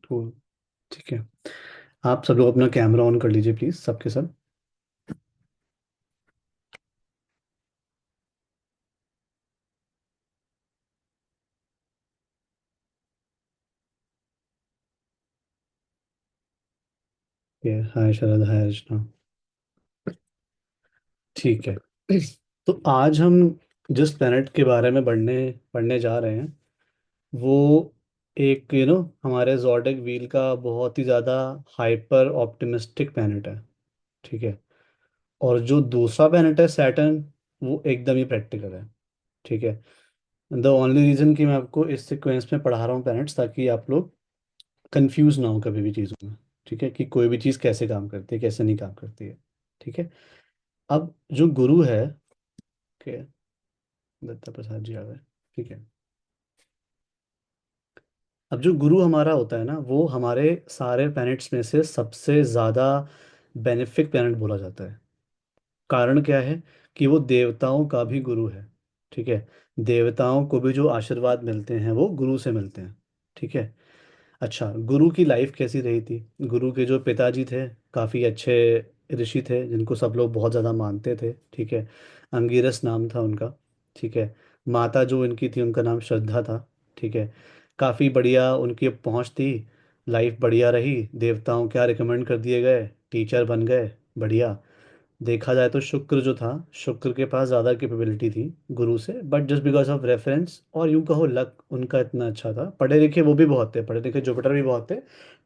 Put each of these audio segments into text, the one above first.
Cool. ठीक है। आप सब लोग अपना कैमरा ऑन कर लीजिए प्लीज, सबके सब। ये हाय शरद, हाय अर्चना। ठीक है। तो आज हम जिस प्लेनेट के बारे में पढ़ने पढ़ने जा रहे हैं वो एक हमारे जॉर्डिक व्हील का बहुत ही ज़्यादा हाइपर ऑप्टिमिस्टिक प्लेनेट है। ठीक है। और जो दूसरा प्लेनेट है सैटर्न, वो एकदम ही प्रैक्टिकल है। ठीक है। द ओनली रीज़न कि मैं आपको इस सीक्वेंस में पढ़ा रहा हूँ प्लैनेट्स, ताकि आप लोग कंफ्यूज ना हो कभी भी चीज़ों में। ठीक है, कि कोई भी चीज़ कैसे काम करती है, कैसे नहीं काम करती है। ठीक है। अब जो गुरु है, के दत्ता प्रसाद जी आ गए। ठीक है। अब जो गुरु हमारा होता है ना, वो हमारे सारे प्लैनेट्स में से सबसे ज़्यादा बेनिफिक प्लैनेट बोला जाता है। कारण क्या है? कि वो देवताओं का भी गुरु है। ठीक है। देवताओं को भी जो आशीर्वाद मिलते हैं वो गुरु से मिलते हैं। ठीक है। अच्छा, गुरु की लाइफ कैसी रही थी? गुरु के जो पिताजी थे, काफ़ी अच्छे ऋषि थे जिनको सब लोग बहुत ज़्यादा मानते थे। ठीक है। अंगिरस नाम था उनका। ठीक है। माता जो इनकी थी उनका नाम श्रद्धा था। ठीक है। काफ़ी बढ़िया उनकी पहुंच थी। लाइफ बढ़िया रही, देवताओं क्या रिकमेंड कर दिए गए, टीचर बन गए। बढ़िया। देखा जाए तो शुक्र जो था, शुक्र के पास ज़्यादा कैपेबिलिटी थी गुरु से, but just because of reference और यूं कहो लक उनका इतना अच्छा था। पढ़े लिखे वो भी बहुत थे, पढ़े लिखे जुपिटर भी बहुत थे,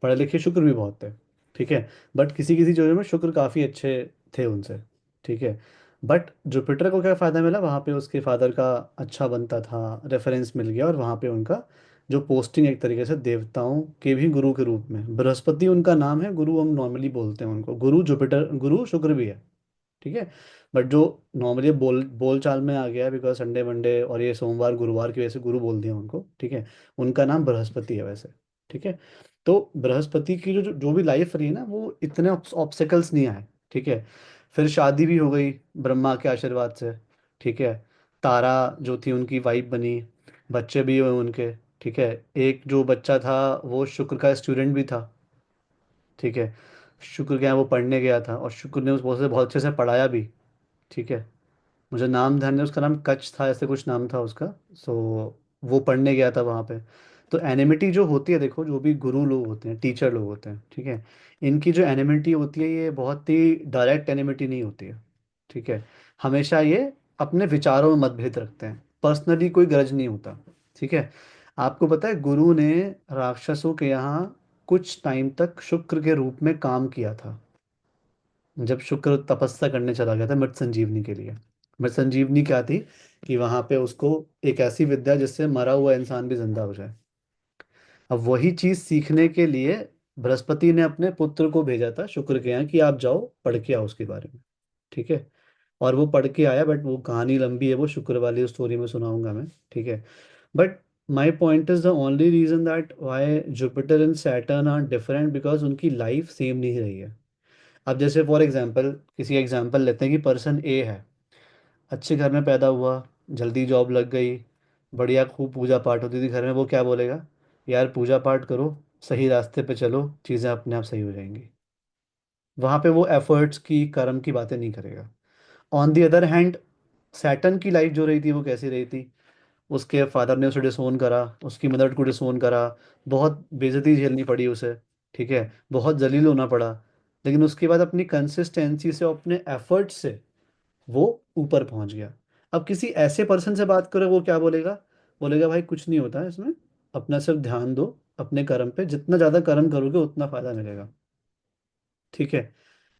पढ़े लिखे शुक्र भी बहुत थे। ठीक है। बट किसी किसी चीज़ों में शुक्र काफ़ी अच्छे थे उनसे। ठीक है। बट जुपिटर को क्या फ़ायदा मिला? वहाँ पे उसके फादर का अच्छा बनता था, रेफरेंस मिल गया, और वहाँ पे उनका जो पोस्टिंग एक तरीके से देवताओं के भी गुरु के रूप में, बृहस्पति उनका नाम है, गुरु हम नॉर्मली बोलते हैं उनको, गुरु जुपिटर गुरु शुक्र भी है। ठीक है। बट जो नॉर्मली बोल चाल में आ गया है, बिकॉज संडे मंडे और ये सोमवार गुरुवार की वजह से गुरु बोल दिया उनको। ठीक है। उनका नाम बृहस्पति है वैसे। ठीक है। तो बृहस्पति की जो भी लाइफ रही है ना, वो इतने ऑब्स्टिकल्स नहीं आए। ठीक है। फिर शादी भी हो गई ब्रह्मा के आशीर्वाद से। ठीक है। तारा जो थी उनकी वाइफ बनी, बच्चे भी हुए उनके। ठीक है। एक जो बच्चा था वो शुक्र का स्टूडेंट भी था। ठीक है। शुक्र क्या है, वो पढ़ने गया था और शुक्र ने उस बहुत अच्छे से पढ़ाया भी। ठीक है। मुझे नाम ध्यान नहीं, उसका नाम कच था, ऐसे कुछ नाम था उसका। सो वो पढ़ने गया था वहाँ पे। तो एनिमिटी जो होती है, देखो जो भी गुरु लोग होते हैं, टीचर लोग होते हैं, ठीक है, इनकी जो एनिमिटी होती है ये बहुत ही डायरेक्ट एनिमिटी नहीं होती है। ठीक है। हमेशा ये अपने विचारों में मतभेद रखते हैं, पर्सनली कोई ग्रज नहीं होता। ठीक है। आपको पता है गुरु ने राक्षसों के यहाँ कुछ टाइम तक शुक्र के रूप में काम किया था, जब शुक्र तपस्या करने चला गया था मृत संजीवनी के लिए। मृत संजीवनी क्या थी? कि वहां पे उसको एक ऐसी विद्या जिससे मरा हुआ इंसान भी जिंदा हो जाए। अब वही चीज सीखने के लिए बृहस्पति ने अपने पुत्र को भेजा था शुक्र के यहाँ कि आप जाओ पढ़ के आओ उसके बारे में। ठीक है। और वो पढ़ के आया, बट वो कहानी लंबी है, वो शुक्र वाली स्टोरी में सुनाऊंगा मैं। ठीक है। But my point is the only reason that why Jupiter and Saturn are different, because उनकी लाइफ सेम नहीं रही है। अब जैसे फॉर एग्जांपल, किसी एग्जांपल लेते हैं कि पर्सन ए है, अच्छे घर में पैदा हुआ, जल्दी जॉब लग गई, बढ़िया खूब पूजा पाठ होती थी घर में, वो क्या बोलेगा? यार पूजा पाठ करो, सही रास्ते पे चलो, चीज़ें अपने आप सही हो जाएंगी। वहाँ पे वो एफर्ट्स की, कर्म की बातें नहीं करेगा। On the other hand, Saturn की लाइफ जो रही थी वो कैसी रही थी? उसके फादर ने उसे डिसोन करा, उसकी मदर को डिसोन करा, बहुत बेइज्जती झेलनी पड़ी उसे। ठीक है। बहुत जलील होना पड़ा। लेकिन उसके बाद अपनी कंसिस्टेंसी से, अपने एफर्ट से वो ऊपर पहुंच गया। अब किसी ऐसे पर्सन से बात करो, वो क्या बोलेगा? बोलेगा भाई कुछ नहीं होता है इसमें, अपना सिर्फ ध्यान दो अपने कर्म पे, जितना ज़्यादा कर्म करोगे उतना फायदा मिलेगा। ठीक है।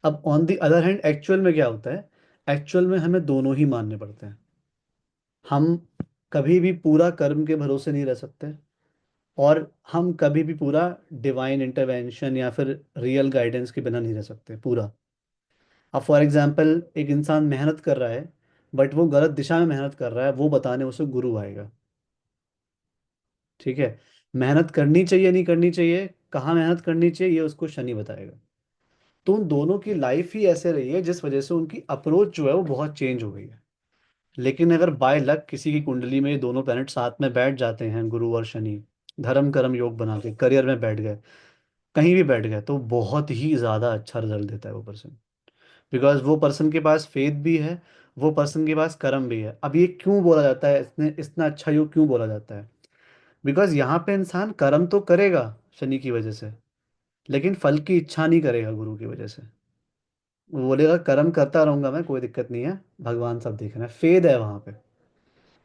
अब on the other hand actual में क्या होता है? एक्चुअल में हमें दोनों ही मानने पड़ते हैं। हम कभी भी पूरा कर्म के भरोसे नहीं रह सकते, और हम कभी भी पूरा डिवाइन इंटरवेंशन या फिर रियल गाइडेंस के बिना नहीं रह सकते पूरा। अब फॉर एग्जांपल एक इंसान मेहनत कर रहा है, बट वो गलत दिशा में मेहनत कर रहा है, वो बताने उसे गुरु आएगा। ठीक है। मेहनत करनी चाहिए नहीं करनी चाहिए, कहाँ मेहनत करनी चाहिए, ये उसको शनि बताएगा। तो उन दोनों की लाइफ ही ऐसे रही है जिस वजह से उनकी अप्रोच जो है वो बहुत चेंज हो गई है। लेकिन अगर बाय लक किसी की कुंडली में ये दोनों प्लैनेट साथ में बैठ जाते हैं, गुरु और शनि, धर्म कर्म योग बना के करियर में बैठ गए, कहीं भी बैठ गया तो बहुत ही ज़्यादा अच्छा रिजल्ट देता है वो पर्सन। बिकॉज वो पर्सन के पास फेथ भी है, वो पर्सन के पास कर्म भी है। अब ये क्यों बोला जाता है, इसने इतना अच्छा योग क्यों बोला जाता है? बिकॉज यहाँ पे इंसान कर्म तो करेगा शनि की वजह से, लेकिन फल की इच्छा नहीं करेगा गुरु की वजह से। वो बोलेगा कर्म करता रहूंगा मैं, कोई दिक्कत नहीं है, भगवान सब देख रहे हैं। फेद है वहाँ पे।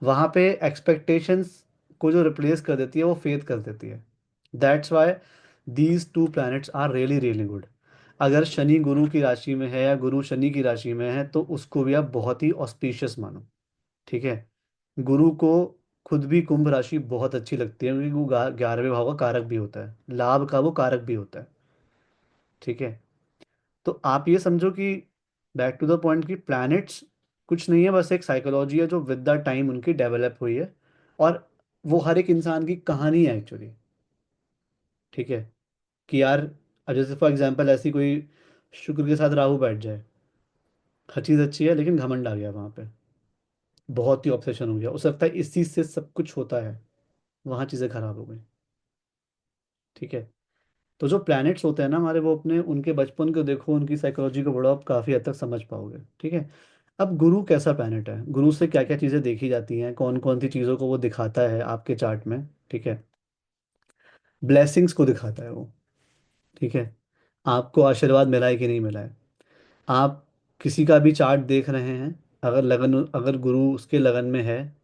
वहाँ पे एक्सपेक्टेशंस को जो रिप्लेस कर देती है वो फेथ कर देती है। That's why these two planets are really really good. अगर शनि गुरु की राशि में है या गुरु शनि की राशि में है तो उसको भी आप बहुत ही ऑस्पिशियस मानो। ठीक है। गुरु को खुद भी कुंभ राशि बहुत अच्छी लगती है, क्योंकि वो 11वें भाव का कारक भी होता है, लाभ का वो कारक भी होता है। ठीक है। तो आप ये समझो कि बैक टू द पॉइंट, कि प्लैनेट्स कुछ नहीं है, बस एक साइकोलॉजी है जो विद द टाइम उनकी डेवलप हुई है। और वो हर एक इंसान की कहानी है एक्चुअली। ठीक है। कि यार, अब जैसे फॉर एग्जांपल ऐसी कोई शुक्र के साथ राहु बैठ जाए, हर चीज़ अच्छी है लेकिन घमंड आ गया वहाँ पे, बहुत ही ऑब्सेशन हो गया, उसे लगता है इस चीज़ से सब कुछ होता है, वहाँ चीज़ें खराब हो गई। ठीक है। तो जो प्लैनेट्स होते हैं ना हमारे, वो अपने उनके बचपन को देखो, उनकी साइकोलॉजी को बड़ा आप काफ़ी हद तक समझ पाओगे। ठीक है। अब गुरु कैसा प्लैनेट है, गुरु से क्या क्या चीज़ें देखी जाती हैं, कौन कौन सी चीज़ों को वो दिखाता है आपके चार्ट में? ठीक है। ब्लेसिंग्स को दिखाता है वो। ठीक है। आपको आशीर्वाद मिला है कि नहीं मिला है। आप किसी का भी चार्ट देख रहे हैं, अगर लगन, अगर गुरु उसके लगन में है,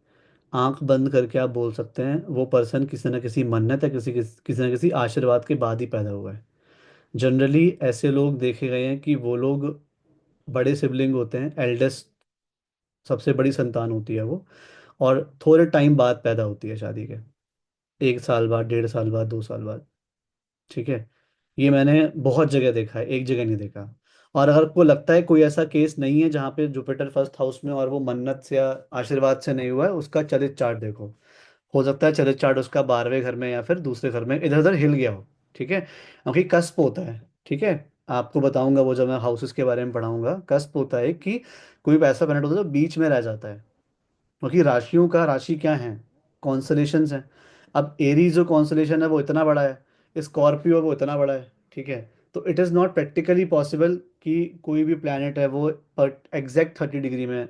आंख बंद करके आप बोल सकते हैं वो पर्सन किसी न किसी मन्नत या किसी न किसी आशीर्वाद के बाद ही पैदा हुआ है। जनरली ऐसे लोग देखे गए हैं कि वो लोग बड़े सिबलिंग होते हैं, एल्डेस्ट, सबसे बड़ी संतान होती है वो, और थोड़े टाइम बाद पैदा होती है शादी के, 1 साल बाद, 1.5 साल बाद, 2 साल बाद। ठीक है। ये मैंने बहुत जगह देखा है, एक जगह नहीं देखा। और अगर आपको लगता है कोई ऐसा केस नहीं है जहाँ पे जुपिटर फर्स्ट हाउस में और वो मन्नत से या आशीर्वाद से नहीं हुआ है, उसका चरित्र चार्ट देखो। हो सकता है चरित्र चार्ट उसका 12वें घर में या फिर दूसरे घर में इधर उधर हिल गया हो। ठीक है, क्योंकि कस्प होता है। ठीक है। आपको बताऊंगा वो, जब मैं हाउसेस के बारे में पढ़ाऊंगा, कस्प होता है कि कोई ऐसा प्लैनेट होता है जो बीच में रह जाता है। क्योंकि राशियों का राशि क्या है, कॉन्सलेशंस हैं। अब एरीज जो कॉन्सलेशन है वो इतना बड़ा है, स्कॉर्पियो वो इतना बड़ा है। ठीक है। तो it is not practically possible कि कोई भी प्लैनेट है वो एग्जैक्ट 30 डिग्री में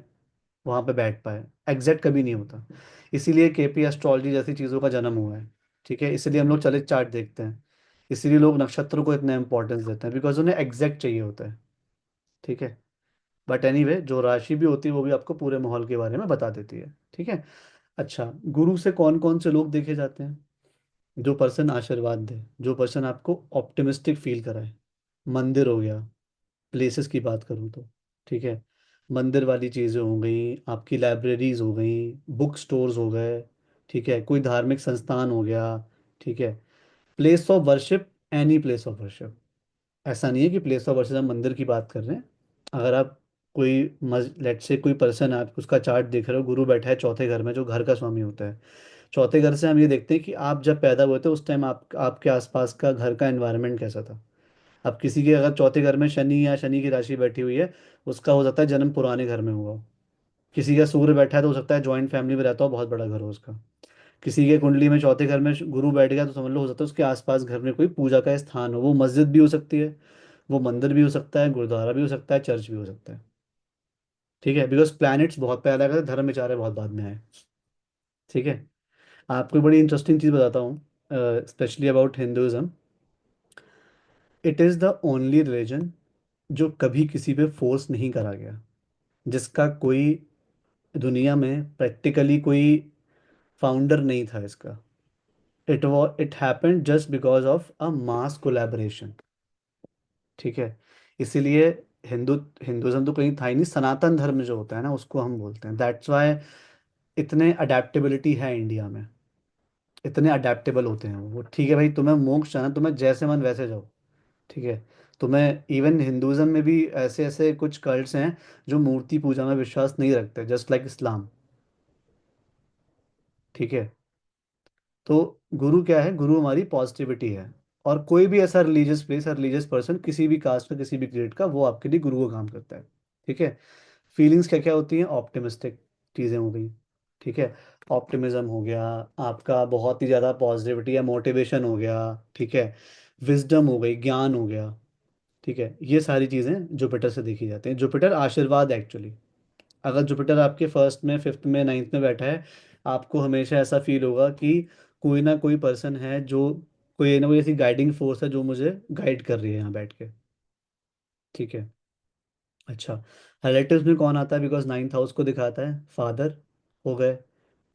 वहाँ पे बैठ पाए। एग्जैक्ट कभी नहीं होता। इसीलिए केपी एस्ट्रोलॉजी जैसी चीज़ों का जन्म हुआ है। ठीक है। इसीलिए हम लोग चलित चार्ट देखते हैं। इसीलिए लोग नक्षत्रों को इतना इंपॉर्टेंस देते हैं, बिकॉज उन्हें एग्जैक्ट चाहिए होता है। ठीक है। बट एनीवे, जो राशि भी होती है वो भी आपको पूरे माहौल के बारे में बता देती है। ठीक है। अच्छा, गुरु से कौन कौन से लोग देखे जाते हैं? जो पर्सन आशीर्वाद दे, जो पर्सन आपको ऑप्टिमिस्टिक फील कराए। मंदिर हो गया, प्लेसेस की बात करूँ तो। ठीक है। मंदिर वाली चीज़ें हो गई, आपकी लाइब्रेरीज हो गई, बुक स्टोर्स हो गए। ठीक है। कोई धार्मिक संस्थान हो गया। ठीक है। Place of worship, any place of worship. ऐसा नहीं है कि प्लेस ऑफ वर्शिप हम मंदिर की बात कर रहे हैं। अगर आप कोई लेट से कोई पर्सन है, आप उसका चार्ट देख रहे हो, गुरु बैठा है चौथे घर में, जो घर का स्वामी होता है। चौथे घर से हम ये देखते हैं कि आप जब पैदा हुए थे उस टाइम आपके आसपास का घर का एनवायरनमेंट कैसा था। अब किसी के अगर चौथे घर में शनि या शनि की राशि बैठी हुई है, उसका हो सकता है जन्म पुराने घर में हुआ हो। किसी का सूर्य बैठा है तो हो सकता है जॉइंट फैमिली में रहता हो, बहुत बड़ा घर हो उसका। किसी के कुंडली में चौथे घर में गुरु बैठ गया तो समझ लो हो सकता है उसके आसपास घर में कोई पूजा का स्थान हो, वो मस्जिद भी हो सकती है, वो मंदिर भी हो सकता है, गुरुद्वारा भी हो सकता है, चर्च भी हो सकता है। ठीक है। बिकॉज प्लैनेट्स बहुत पहले आए थे, धर्म विचार बहुत बाद में आए। ठीक है। आपको एक बड़ी इंटरेस्टिंग चीज़ बताता हूँ, specially about Hinduism. It is the only religion जो कभी किसी पे फोर्स नहीं करा गया, जिसका कोई दुनिया में प्रैक्टिकली कोई फाउंडर नहीं था इसका। It happened just because of a mass collaboration. ठीक है। इसीलिए हिंदू हिंदुज़म तो कहीं था ही नहीं, सनातन धर्म जो होता है ना उसको हम बोलते हैं। दैट्स वाई इतने अडेप्टेबिलिटी है इंडिया में, इतने अडेप्टेबल होते हैं वो। ठीक है भाई, तुम्हें मोक्ष चाहना, तुम्हें जैसे मन वैसे जाओ। ठीक है। तुम्हें इवन हिंदुज़म में भी ऐसे ऐसे कुछ कल्ट्स हैं जो मूर्ति पूजा में विश्वास नहीं रखते, जस्ट लाइक इस्लाम। ठीक है। तो गुरु क्या है? गुरु हमारी पॉजिटिविटी है। और कोई भी ऐसा रिलीजियस प्लेस, रिलीजियस पर्सन, किसी भी कास्ट का, किसी भी ग्रेड का, वो आपके लिए गुरु का काम करता है। ठीक है। फीलिंग्स क्या क्या होती हैं? ऑप्टिमिस्टिक चीज़ें हो गई। ठीक है। ऑप्टिमिज्म हो गया, आपका बहुत ही ज़्यादा पॉजिटिविटी या मोटिवेशन हो गया। ठीक है। विजडम हो गई, ज्ञान हो गया। ठीक है, ये सारी चीज़ें जुपिटर से देखी जाती हैं। जुपिटर आशीर्वाद एक्चुअली। अगर जुपिटर आपके फर्स्ट में, फिफ्थ में, नाइन्थ में बैठा है, आपको हमेशा ऐसा फील होगा कि कोई ना कोई पर्सन है जो, कोई ना कोई ऐसी गाइडिंग फोर्स है जो मुझे गाइड कर रही है यहाँ बैठ के। ठीक है। अच्छा, रिलेटिव्स में कौन आता है? बिकॉज नाइन्थ हाउस को दिखाता है, फादर हो गए,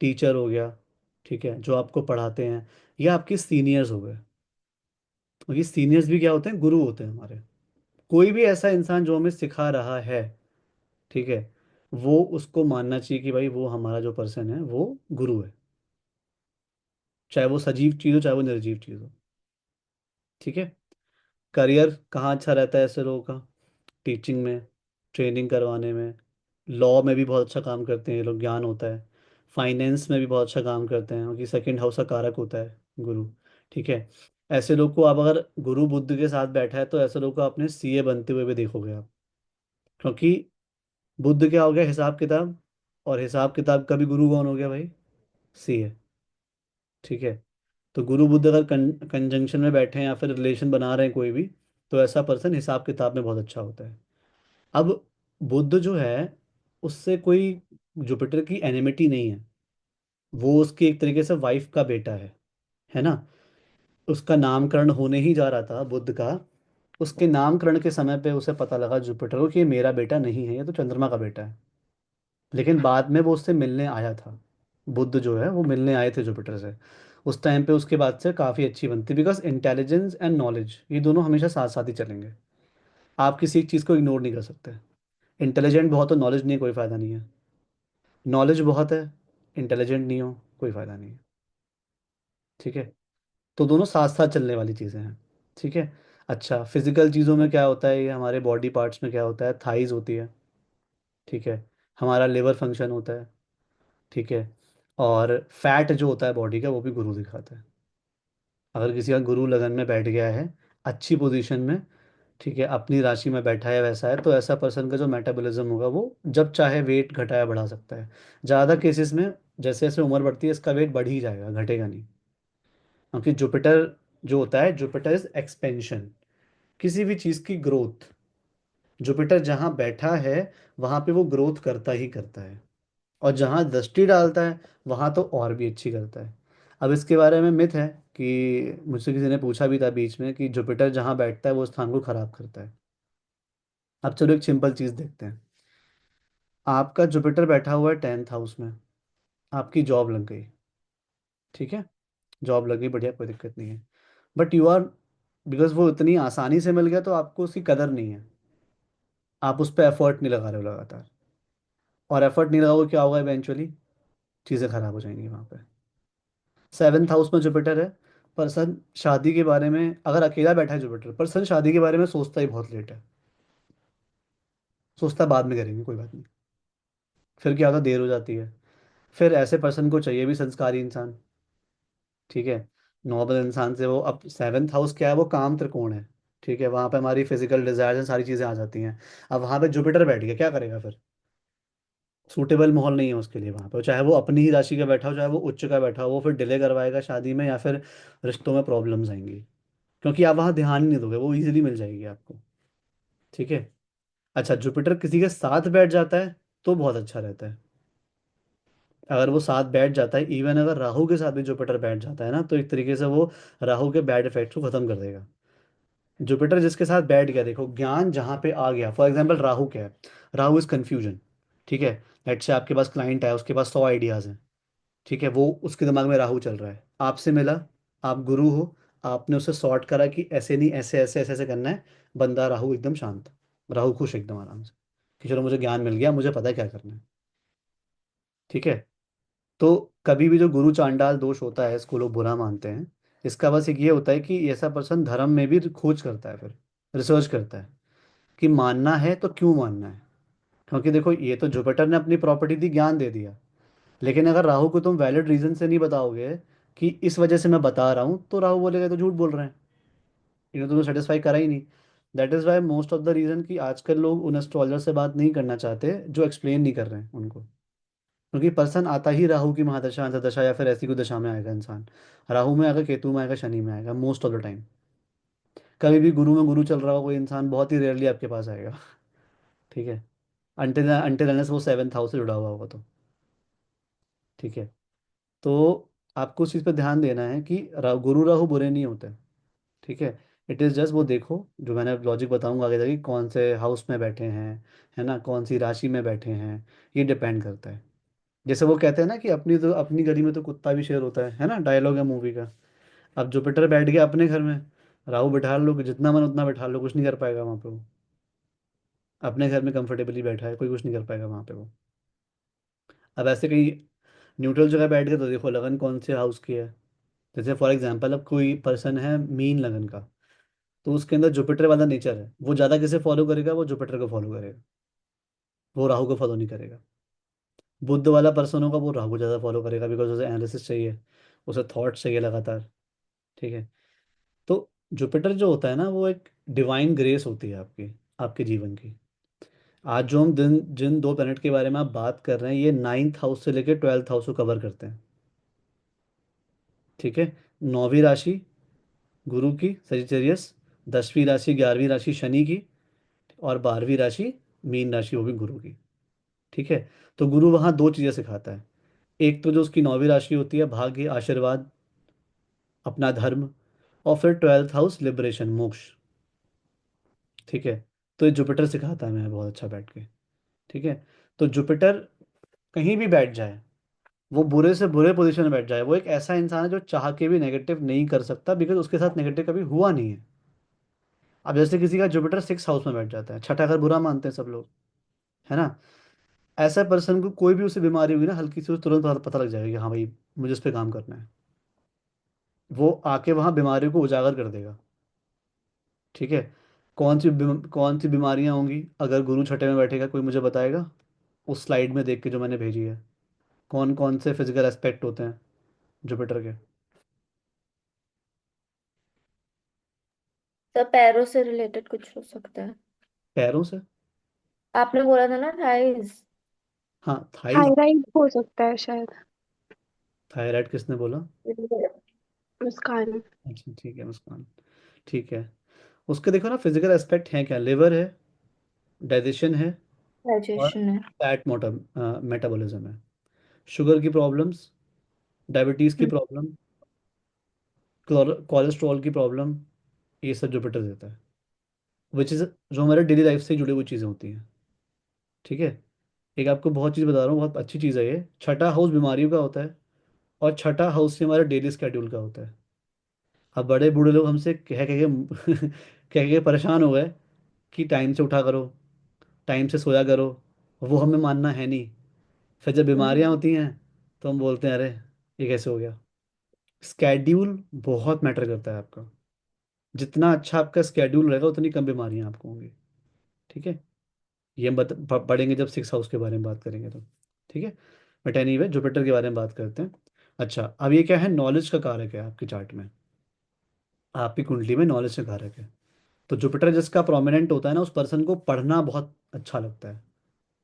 टीचर हो गया, ठीक है, जो आपको पढ़ाते हैं, या आपके सीनियर्स हो गए। क्योंकि सीनियर्स भी क्या होते हैं? गुरु होते हैं हमारे। कोई भी ऐसा इंसान जो हमें सिखा रहा है, ठीक है, वो उसको मानना चाहिए कि भाई वो हमारा जो पर्सन है वो गुरु है। चाहे वो सजीव चीज़ हो, चाहे वो निर्जीव चीज़ हो। ठीक है। करियर कहाँ अच्छा रहता है ऐसे लोगों का? टीचिंग में, ट्रेनिंग करवाने में, लॉ में भी बहुत अच्छा काम करते हैं ये लोग, ज्ञान होता है। फाइनेंस में भी बहुत अच्छा काम करते हैं, क्योंकि सेकंड हाउस का कारक होता है गुरु। ठीक है। ऐसे लोग को आप, अगर गुरु बुद्ध के साथ बैठा है, तो ऐसे लोग को आपने सीए बनते हुए भी देखोगे आप। क्योंकि बुद्ध क्या हो गया? हिसाब किताब। और हिसाब किताब का भी गुरु कौन हो गया भाई? सीए। ठीक है। तो गुरु बुद्ध अगर कंजंक्शन में बैठे हैं या फिर रिलेशन बना रहे हैं कोई भी, तो ऐसा पर्सन हिसाब किताब में बहुत अच्छा होता है। अब बुद्ध जो है, उससे कोई जुपिटर की एनिमिटी नहीं है। वो उसकी एक तरीके से वाइफ का बेटा है ना। उसका नामकरण होने ही जा रहा था बुद्ध का। उसके नामकरण के समय पे उसे पता लगा जुपिटर को कि ये मेरा बेटा नहीं है, ये तो चंद्रमा का बेटा है। लेकिन बाद में वो उससे मिलने आया था। बुद्ध जो है वो मिलने आए थे जुपिटर से। उस टाइम पे उसके बाद से काफ़ी अच्छी बनती, बिकॉज इंटेलिजेंस एंड नॉलेज ये दोनों हमेशा साथ साथ ही चलेंगे। आप किसी एक चीज़ को इग्नोर नहीं कर सकते। इंटेलिजेंट बहुत हो, नॉलेज नहीं है, कोई फ़ायदा नहीं है। नॉलेज बहुत है, इंटेलिजेंट नहीं हो, कोई फ़ायदा नहीं है। ठीक है। तो दोनों साथ साथ चलने वाली चीज़ें हैं। ठीक है। अच्छा, फिजिकल चीज़ों में क्या होता है? ये हमारे बॉडी पार्ट्स में क्या होता है? थाइज होती है। ठीक है। हमारा लिवर फंक्शन होता है। ठीक है। और फैट जो होता है बॉडी का, वो भी गुरु दिखाता है। अगर किसी का गुरु लगन में बैठ गया है, अच्छी पोजीशन में, ठीक है, अपनी राशि में बैठा है, वैसा है, तो ऐसा पर्सन का जो मेटाबॉलिज्म होगा वो जब चाहे वेट घटाया बढ़ा सकता है। ज़्यादा केसेस में जैसे जैसे उम्र बढ़ती है इसका वेट बढ़ ही जाएगा, घटेगा नहीं। क्योंकि जुपिटर जो होता है, जुपिटर इज एक्सपेंशन, किसी भी चीज़ की ग्रोथ। जुपिटर जहाँ बैठा है वहाँ पे वो ग्रोथ करता ही करता है। और जहाँ दृष्टि डालता है वहाँ तो और भी अच्छी करता है। अब इसके बारे में मिथ है कि मुझसे किसी ने पूछा भी था बीच में कि जुपिटर जहाँ बैठता है वो स्थान को खराब करता है। अब चलो एक सिंपल चीज़ देखते हैं। आपका जुपिटर बैठा हुआ है टेंथ हाउस में, आपकी जॉब लग गई। ठीक है। जॉब लग गई, बढ़िया, कोई दिक्कत नहीं है। बट यू आर, बिकॉज वो इतनी आसानी से मिल गया तो आपको उसकी कदर नहीं है। आप उस पर एफर्ट नहीं लगा रहे हो लगातार। और एफर्ट नहीं लगाओगे, क्या होगा इवेंचुअली? चीज़ें खराब हो जाएंगी वहाँ पे। सेवेंथ हाउस में जुपिटर है। पर्सन शादी के बारे में, अगर अकेला बैठा है जुपिटर, पर्सन शादी के बारे में सोचता ही बहुत लेट है। सोचता बाद में करेंगे, कोई बात नहीं। फिर क्या होता? देर हो जाती है। फिर ऐसे पर्सन को चाहिए भी संस्कारी इंसान। ठीक है। नॉर्मल इंसान से वो, अब सेवेंथ हाउस क्या है? वो काम त्रिकोण है। ठीक है, वहाँ पे हमारी फिजिकल डिजायर्स सारी चीज़ें आ जाती हैं। अब वहाँ पे जुपिटर बैठ गया, क्या करेगा फिर? सूटेबल माहौल नहीं है उसके लिए वहाँ पे, चाहे वो अपनी ही राशि का बैठा हो, चाहे वो उच्च का बैठा हो, वो फिर डिले करवाएगा शादी में, या फिर रिश्तों में प्रॉब्लम्स आएंगी। क्योंकि आप वहाँ ध्यान ही नहीं दोगे, वो इजीली मिल जाएगी आपको। ठीक है। अच्छा, जुपिटर किसी के साथ बैठ जाता है तो बहुत अच्छा रहता है। अगर वो साथ बैठ जाता है, इवन अगर राहु के साथ भी जुपिटर बैठ जाता है ना, तो एक तरीके से वो राहु के बैड इफेक्ट को खत्म कर देगा। जुपिटर जिसके साथ बैठ गया, देखो ज्ञान जहाँ पे आ गया, फॉर एग्जाम्पल राहु क्या है? Rahu is confusion. ठीक है। लेट्स से आपके पास क्लाइंट है, उसके पास 100 आइडियाज़ हैं। ठीक है, वो उसके दिमाग में राहु चल रहा है, आपसे मिला, आप गुरु हो, आपने उसे सॉर्ट करा कि ऐसे नहीं, ऐसे ऐसे ऐसे ऐसे करना है। बंदा राहु एकदम शांत, राहु खुश एकदम आराम से कि चलो मुझे ज्ञान मिल गया, मुझे पता है क्या करना है। ठीक है। तो कभी भी जो गुरु चांडाल दोष होता है, इसको लोग बुरा मानते हैं। इसका बस एक ये होता है कि ऐसा पर्सन धर्म में भी खोज करता है, फिर रिसर्च करता है कि मानना है तो क्यों मानना है। क्योंकि देखो, ये तो जुपिटर ने अपनी प्रॉपर्टी दी, ज्ञान दे दिया। लेकिन अगर राहु को तुम वैलिड रीजन से नहीं बताओगे कि इस वजह से मैं बता रहा हूँ, तो राहु बोलेगा तो झूठ बोल रहे हैं, इन्हें तो सेटिस्फाई करा ही नहीं। That is why most of the reason कि आजकल लोग उन एस्ट्रोलॉजर से बात नहीं करना चाहते जो एक्सप्लेन नहीं कर रहे हैं उनको। क्योंकि पर्सन आता ही राहु की महादशा अंतर्दशा या फिर ऐसी कोई दशा में आएगा इंसान। राहु में आएगा, केतु में आएगा, शनि में आएगा मोस्ट ऑफ द टाइम। कभी भी गुरु में गुरु चल रहा हो कोई इंसान, बहुत ही रेयरली आपके पास आएगा। ठीक है। अनटिल अनटिल अनलेस वो 7th हाउस से जुड़ा हुआ होगा तो। ठीक है। तो आपको उस चीज़ पर ध्यान देना है कि गुरु राहु बुरे नहीं होते। ठीक है। इट इज़ जस्ट, वो देखो जो मैंने लॉजिक बताऊंगा आगे जाके, कौन से हाउस में बैठे हैं, है ना, कौन सी राशि में बैठे हैं, ये डिपेंड करता है। जैसे वो कहते हैं ना कि अपनी गली में तो कुत्ता भी शेर होता है ना, डायलॉग है मूवी का। अब जुपिटर बैठ गया अपने घर में, राहु बैठा लो, जितना मन उतना बैठा लो, कुछ नहीं कर पाएगा वहाँ पे वो। अपने घर में कंफर्टेबली बैठा है, कोई कुछ नहीं कर पाएगा वहाँ पे वो। अब ऐसे कहीं न्यूट्रल जगह बैठ गए तो देखो लगन कौन से हाउस की है। जैसे फॉर एग्जाम्पल, अब कोई पर्सन है मीन लगन का, तो उसके अंदर जुपिटर वाला नेचर है, वो ज़्यादा किसे फॉलो करेगा, वो जुपिटर को फॉलो करेगा, वो राहु को फॉलो नहीं करेगा। बुद्ध वाला पर्सन होगा, वो राहु को ज़्यादा फॉलो करेगा, बिकॉज उसे एनालिसिस चाहिए, उसे थॉट चाहिए लगातार। ठीक है। तो जुपिटर जो होता है ना, वो एक डिवाइन ग्रेस होती है आपकी, आपके जीवन की। आज जो हम दिन जिन दो प्लैनेट के बारे में आप बात कर रहे हैं, ये 9th हाउस से लेकर 12th हाउस को कवर करते हैं। ठीक है। 9वीं राशि गुरु की सजिटेरियस, 10वीं राशि 11वीं राशि शनि की, और 12वीं राशि मीन राशि, वो भी गुरु की। ठीक है। तो गुरु वहाँ दो चीज़ें सिखाता है। एक तो जो उसकी 9वीं राशि होती है, भाग्य, आशीर्वाद, अपना धर्म, और फिर 12th हाउस लिबरेशन, मोक्ष। ठीक है। तो ये जुपिटर सिखाता है, मैं बहुत अच्छा बैठ के। ठीक है। तो जुपिटर कहीं भी बैठ जाए, वो बुरे से बुरे पोजीशन में बैठ जाए, वो एक ऐसा इंसान है जो चाह के भी नेगेटिव नहीं कर सकता, बिकॉज उसके साथ नेगेटिव कभी हुआ नहीं है। अब जैसे किसी का जुपिटर 6th हाउस में बैठ जाता है, छठा घर बुरा मानते हैं सब लोग, है ना। ऐसा पर्सन को कोई भी उसे बीमारी हुई ना हल्की सी, उसे तुरंत पता लग जाएगा कि हाँ भाई, मुझे इस पे काम करना है। वो आके वहाँ बीमारी को उजागर कर देगा। ठीक है। कौन सी बीमारियां होंगी अगर गुरु छठे में बैठेगा, कोई मुझे बताएगा उस स्लाइड में देख के जो मैंने भेजी है। कौन कौन से फिजिकल एस्पेक्ट होते हैं जुपिटर के? सब पैरों से रिलेटेड कुछ हो सकता है। पैरों से? आपने बोला था ना थाइज। हाँ, थाइज। थायराइड हो सकता है शायद। थायराइड किसने बोला? मुस्कान। अच्छा ठीक है, मुस्कान। ठीक है। उसके देखो ना फिजिकल एस्पेक्ट हैं क्या, लिवर है, डाइजेशन है, और डाइजेशन है। फैट मोटर मेटाबॉलिज्म है, शुगर की प्रॉब्लम्स, डायबिटीज़ की हम्म, प्रॉब्लम, कोलेस्ट्रॉल की प्रॉब्लम, ये सब जुपिटर देता है। विच इज़ जो हमारे डेली लाइफ से जुड़ी हुई चीज़ें होती हैं। ठीक है। एक आपको बहुत चीज़ बता रहा हूँ, बहुत अच्छी चीज़ है ये। छठा हाउस बीमारियों का होता है, और छठा हाउस से हमारे डेली स्केड्यूल का होता है। अब बड़े बूढ़े लोग हमसे कह कह के कह के परेशान हो गए कि टाइम से उठा करो, टाइम से सोया करो, वो हमें मानना है नहीं। फिर जब बीमारियां हम्म। होती हैं तो हम बोलते हैं अरे ये कैसे हो गया। स्केड्यूल बहुत मैटर करता है आपका। जितना अच्छा आपका स्केड्यूल रहेगा, उतनी कम बीमारियां आपको होंगी। ठीक है। ये हम पढ़ेंगे जब 6th हाउस के बारे में बात करेंगे तो। ठीक है। बट एनी वे, जुपिटर के बारे में बात करते हैं। अच्छा, अब ये क्या है, नॉलेज का कारक है आपकी चार्ट में, आपकी कुंडली में नॉलेज का कारक है। तो जुपिटर जिसका प्रोमिनेंट होता है ना, उस पर्सन को पढ़ना बहुत अच्छा लगता है,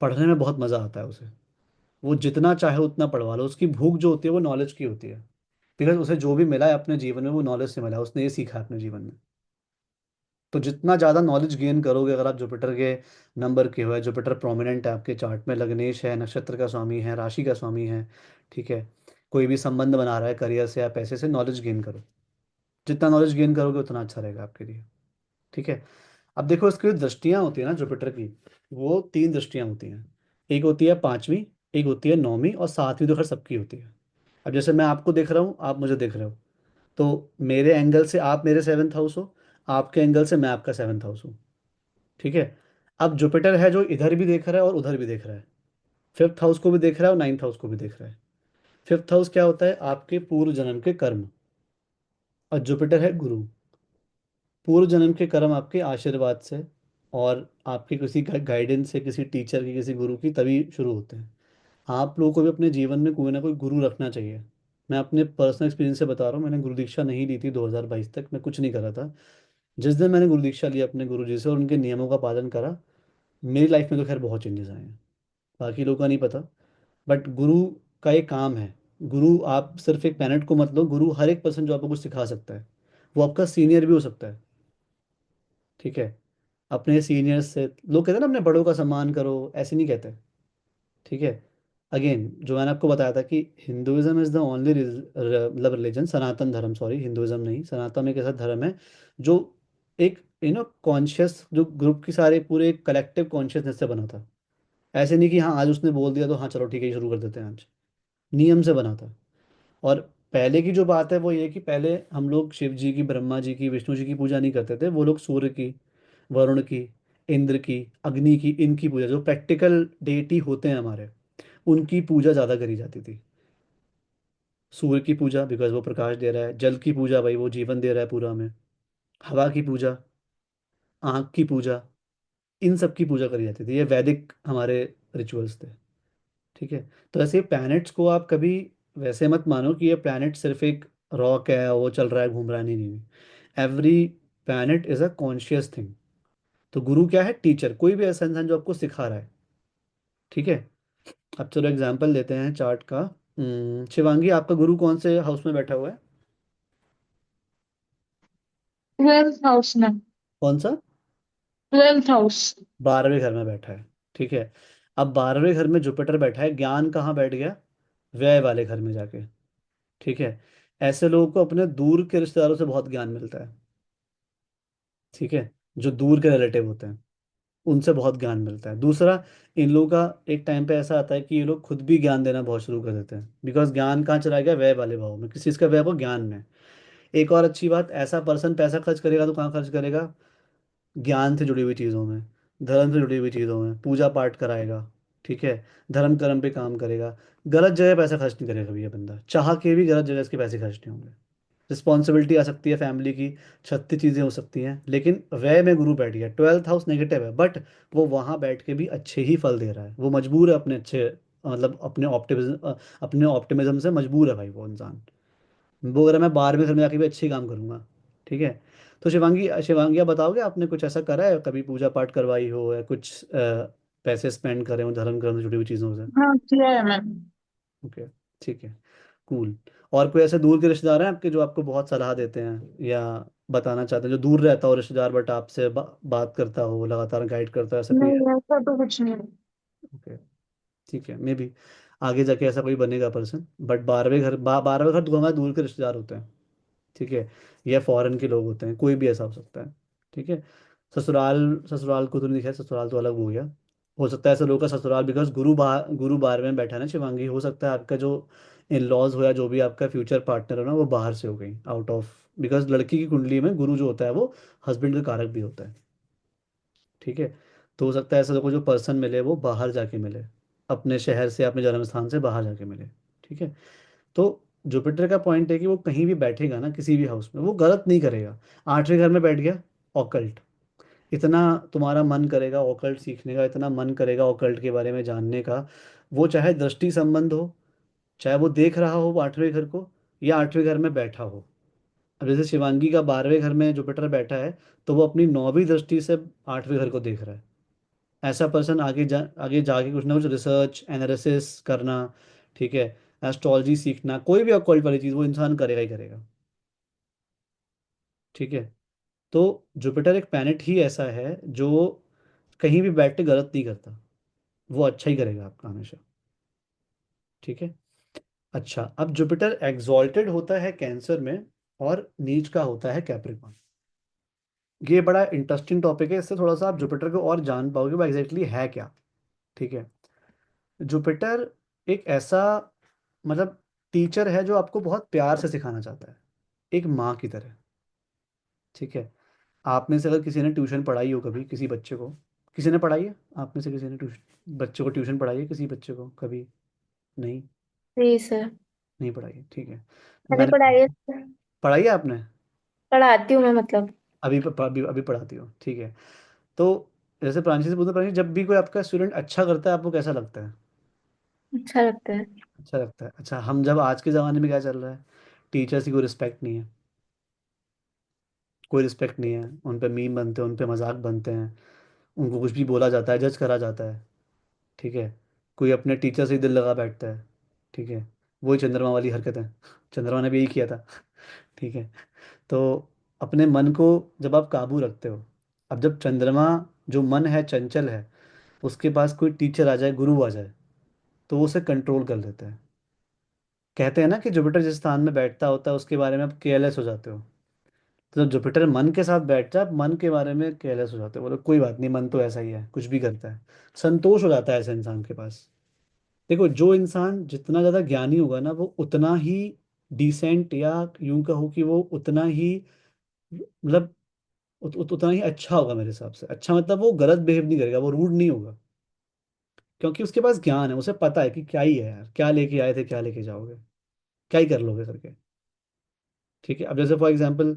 पढ़ने में बहुत मज़ा आता है उसे। वो जितना चाहे उतना पढ़वा लो, उसकी भूख जो होती है वो नॉलेज की होती है। बिकॉज उसे जो भी मिला है अपने जीवन में, वो नॉलेज से मिला है, उसने ये सीखा है अपने जीवन में। तो जितना ज़्यादा नॉलेज गेन करोगे, अगर आप जुपिटर के नंबर के हुए, जुपिटर प्रोमिनेंट है आपके चार्ट में, लग्नेश है, नक्षत्र का स्वामी है, राशि का स्वामी है, ठीक है, कोई भी संबंध बना रहा है करियर से या पैसे से, नॉलेज गेन करो। जितना नॉलेज गेन करोगे उतना अच्छा रहेगा आपके लिए। ठीक है। अब देखो इसकी जो दृष्टियाँ होती है ना जुपिटर की, वो तीन दृष्टियाँ होती हैं। एक होती है पांचवी, एक होती है नौवीं, और सातवीं तो खैर सबकी होती है। अब जैसे मैं आपको देख रहा हूँ, आप मुझे देख रहे हो, तो मेरे एंगल से आप मेरे 7th हाउस हो, आपके एंगल से मैं आपका 7th हाउस हूँ। ठीक है। अब जुपिटर है जो इधर भी देख रहा है और उधर भी देख रहा है, 5th हाउस को भी देख रहा है और 9th हाउस को भी देख रहा है। 5th हाउस क्या होता है, आपके पूर्व जन्म के कर्म, और जुपिटर है गुरु। पूर्व जन्म के कर्म आपके आशीर्वाद से, और आपके किसी गाइडेंस से, किसी टीचर की, किसी गुरु की, तभी शुरू होते हैं। आप लोगों को भी अपने जीवन में कोई ना कोई गुरु रखना चाहिए। मैं अपने पर्सनल एक्सपीरियंस से बता रहा हूँ, मैंने गुरु दीक्षा नहीं ली थी 2022 तक, मैं कुछ नहीं करा था। जिस दिन मैंने गुरु दीक्षा ली अपने गुरु जी से और उनके नियमों का पालन करा, मेरी लाइफ में तो खैर बहुत चेंजेस आए हैं। बाकी लोगों का नहीं पता, बट गुरु का एक काम है। गुरु, आप सिर्फ एक प्लैनेट को मत लो, गुरु हर एक पर्सन जो आपको कुछ सिखा सकता है, वो आपका सीनियर भी हो सकता है। ठीक है। अपने सीनियर्स से, लोग कहते हैं ना अपने बड़ों का सम्मान करो, ऐसे नहीं कहते। ठीक है। अगेन जो मैंने आपको बताया था कि हिंदुइज्म इज द ओनली मतलब रिलीजन, सनातन धर्म, सॉरी हिंदुइज्म नहीं, सनातन एक ऐसा धर्म है जो एक कॉन्शियस, जो ग्रुप की सारे पूरे कलेक्टिव कॉन्शियसनेस से बना था। ऐसे नहीं कि हाँ आज उसने बोल दिया तो हाँ चलो ठीक है ये शुरू कर देते हैं आज। नियम से बना था। और पहले की जो बात है वो ये है कि पहले हम लोग शिव जी की, ब्रह्मा जी की, विष्णु जी की पूजा नहीं करते थे, वो लोग सूर्य की, वरुण की, इंद्र की, अग्नि की, इनकी पूजा, जो प्रैक्टिकल डेटी होते हैं हमारे, उनकी पूजा ज़्यादा करी जाती थी। सूर्य की पूजा बिकॉज वो प्रकाश दे रहा है, जल की पूजा भाई वो जीवन दे रहा है पूरा हमें, हवा की पूजा, आँख की पूजा, इन सब की पूजा करी जाती थी। ये वैदिक हमारे रिचुअल्स थे। ठीक है। तो ऐसे प्लैनेट्स को आप कभी वैसे मत मानो कि ये प्लैनेट सिर्फ एक रॉक है, वो चल रहा है घूम रहा है, नहीं नहीं नहीं। Every planet is a conscious thing. तो गुरु क्या है? टीचर, कोई भी ऐसा इंसान जो आपको सिखा रहा है। ठीक है। अब चलो एग्जाम्पल लेते हैं चार्ट का। शिवांगी, आपका गुरु कौन से हाउस में बैठा हुआ है? 12th हाउस में। कौन सा? 12th house. 12वें घर में बैठा है। ठीक है। अब 12वें घर में जुपिटर बैठा है, ज्ञान कहाँ बैठ गया? व्यय वाले घर में जाके। ठीक है। ऐसे लोगों को अपने दूर के रिश्तेदारों से बहुत ज्ञान मिलता है। ठीक है। जो दूर के रिलेटिव होते हैं उनसे बहुत ज्ञान मिलता है। दूसरा, इन लोगों का एक टाइम पे ऐसा आता है कि ये लोग खुद भी ज्ञान देना बहुत शुरू कर देते हैं, बिकॉज ज्ञान कहाँ चला गया? व्यय वाले भाव में, किसी चीज़ का व्यय को ज्ञान में। एक और अच्छी बात, ऐसा पर्सन पैसा खर्च करेगा तो कहाँ खर्च करेगा? ज्ञान से जुड़ी हुई चीज़ों में, धर्म से जुड़ी हुई चीज़ों में, पूजा पाठ कराएगा। ठीक है। धर्म कर्म पे काम करेगा। गलत जगह पैसा खर्च नहीं करेगा कभी ये बंदा, चाह के भी गलत जगह इसके पैसे खर्च नहीं होंगे। रिस्पॉन्सिबिलिटी आ सकती है फैमिली की, 36 चीज़ें हो सकती हैं, लेकिन व्यय में गुरु बैठ गया, 12th हाउस नेगेटिव है, बट वो वहाँ बैठ के भी अच्छे ही फल दे रहा है। वो मजबूर है अपने अच्छे, मतलब अपने ऑप्टिमिज्म से मजबूर है भाई वो इंसान। वो अगर मैं 12वें घर में जाके भी अच्छे ही काम करूंगा। ठीक है। तो शिवांगी, शिवांगी आप बताओगे आपने कुछ ऐसा करा है कभी, पूजा पाठ करवाई हो या कुछ पैसे स्पेंड करे हो धर्म कर्म से जुड़ी हुई चीज़ों से? हाँ, किया है मैंने। ओके। ठीक है। कूल। और कोई ऐसे दूर के रिश्तेदार हैं आपके जो आपको बहुत सलाह देते हैं या बताना चाहते हैं, जो दूर रहता हो रिश्तेदार बट आपसे बात करता हो, लगातार गाइड करता हो, ऐसा कोई है? नहीं, ऐसा तो कुछ नहीं है। ओके। ठीक है, मे बी आगे जाके ऐसा कोई बनेगा पर्सन, बट 12वें घर तो हमारे दूर के रिश्तेदार होते हैं। ठीक है। या फॉरेन के लोग होते हैं, कोई भी ऐसा हो सकता है। ठीक है। ससुराल, ससुराल को तो नहीं, खैर ससुराल तो अलग हो गया। हो सकता है ऐसे लोगों का ससुराल, बिकॉज गुरु 12वें में बैठा है ना शिवांगी, हो सकता है आपका जो इन लॉज हो या जो भी आपका फ्यूचर पार्टनर हो ना, वो बाहर से हो गई, आउट ऑफ, बिकॉज लड़की की कुंडली में गुरु जो होता है वो हस्बैंड का कारक भी होता है। ठीक है। तो हो सकता है ऐसे लोगों को जो पर्सन मिले वो बाहर जाके मिले, अपने शहर से, अपने जन्म स्थान से बाहर जाके मिले। ठीक है। तो जुपिटर का पॉइंट है कि वो कहीं भी बैठेगा ना किसी भी हाउस में, वो गलत नहीं करेगा। 8वें घर में बैठ गया, ऑकल्ट, इतना तुम्हारा मन करेगा ऑकल्ट सीखने का, इतना मन करेगा ऑकल्ट के बारे में जानने का। वो चाहे दृष्टि संबंध हो, चाहे वो देख रहा हो वो 8वें घर को, या 8वें घर में बैठा हो। अब जैसे शिवांगी का 12वें घर में जुपिटर बैठा है, तो वो अपनी 9वीं दृष्टि से 8वें घर को देख रहा है। ऐसा पर्सन आगे जाके कुछ ना कुछ रिसर्च एनालिसिस करना, ठीक है, एस्ट्रोलॉजी सीखना, कोई भी ऑकल्ट वाली चीज़ वो इंसान करेगा ही करेगा। ठीक है। तो जुपिटर एक प्लैनेट ही ऐसा है जो कहीं भी बैठ के गलत नहीं करता, वो अच्छा ही करेगा आपका हमेशा। ठीक है। अच्छा, अब जुपिटर एग्जॉल्टेड होता है कैंसर में और नीच का होता है कैप्रिकॉर्न। ये बड़ा इंटरेस्टिंग टॉपिक है, इससे थोड़ा सा आप जुपिटर को और जान पाओगे वो एग्जैक्टली है क्या। ठीक है। जुपिटर एक ऐसा, मतलब टीचर है जो आपको बहुत प्यार से सिखाना चाहता है, एक माँ की तरह। ठीक है। आप में से अगर किसी ने ट्यूशन पढ़ाई हो कभी किसी बच्चे को, किसी ने पढ़ाई है आप में से किसी ने ट्यूशन, बच्चे को ट्यूशन पढ़ाई है किसी बच्चे को कभी? नहीं, जी सर। नहीं पढ़ाई है। ठीक है। मैंने मैंने पढ़ाई है सर। पढ़ाई है आपने? पढ़ाती हूँ मैं मतलब। अभी पढ़ाती हो? ठीक है। तो जैसे प्रांशी से पूछते, प्रांशी जब भी कोई आपका स्टूडेंट अच्छा करता है आपको कैसा लगता है? अच्छा लगता है। अच्छा लगता है। अच्छा, हम जब आज के ज़माने में क्या चल रहा है, टीचर्स की कोई रिस्पेक्ट नहीं है, कोई रिस्पेक्ट नहीं है, उन पे मीम बनते हैं, उन पे मजाक बनते हैं, उनको कुछ भी बोला जाता है, जज करा जाता है। ठीक है। कोई अपने टीचर से ही दिल लगा बैठता है। ठीक है। वही चंद्रमा वाली हरकत है, चंद्रमा ने भी यही किया था। ठीक है। तो अपने मन को जब आप काबू रखते हो, अब जब चंद्रमा, जो मन है चंचल है, उसके पास कोई टीचर आ जाए, गुरु आ जाए, तो वो उसे कंट्रोल कर लेता है। कहते हैं ना कि जुपिटर जिस स्थान में बैठता होता है उसके बारे में आप केयरलेस हो जाते हो। तो जब जुपिटर मन के साथ बैठ जाए, आप मन के बारे में केयरलेस हो जाते हो, बोलो कोई बात नहीं, मन तो ऐसा ही है, कुछ भी करता है। संतोष हो जाता है ऐसे इंसान के पास। देखो, जो इंसान जितना ज़्यादा ज्ञानी होगा ना, वो उतना ही डिसेंट, या यूं कहो कि वो उतना ही, मतलब उतना ही अच्छा होगा मेरे हिसाब से। अच्छा मतलब वो गलत बिहेव नहीं करेगा, वो रूड नहीं होगा, क्योंकि उसके पास ज्ञान है, उसे पता है कि क्या ही है यार, क्या लेके आए थे, क्या लेके जाओगे, क्या ही कर लोगे करके। ठीक है, अब जैसे फॉर एग्जाम्पल,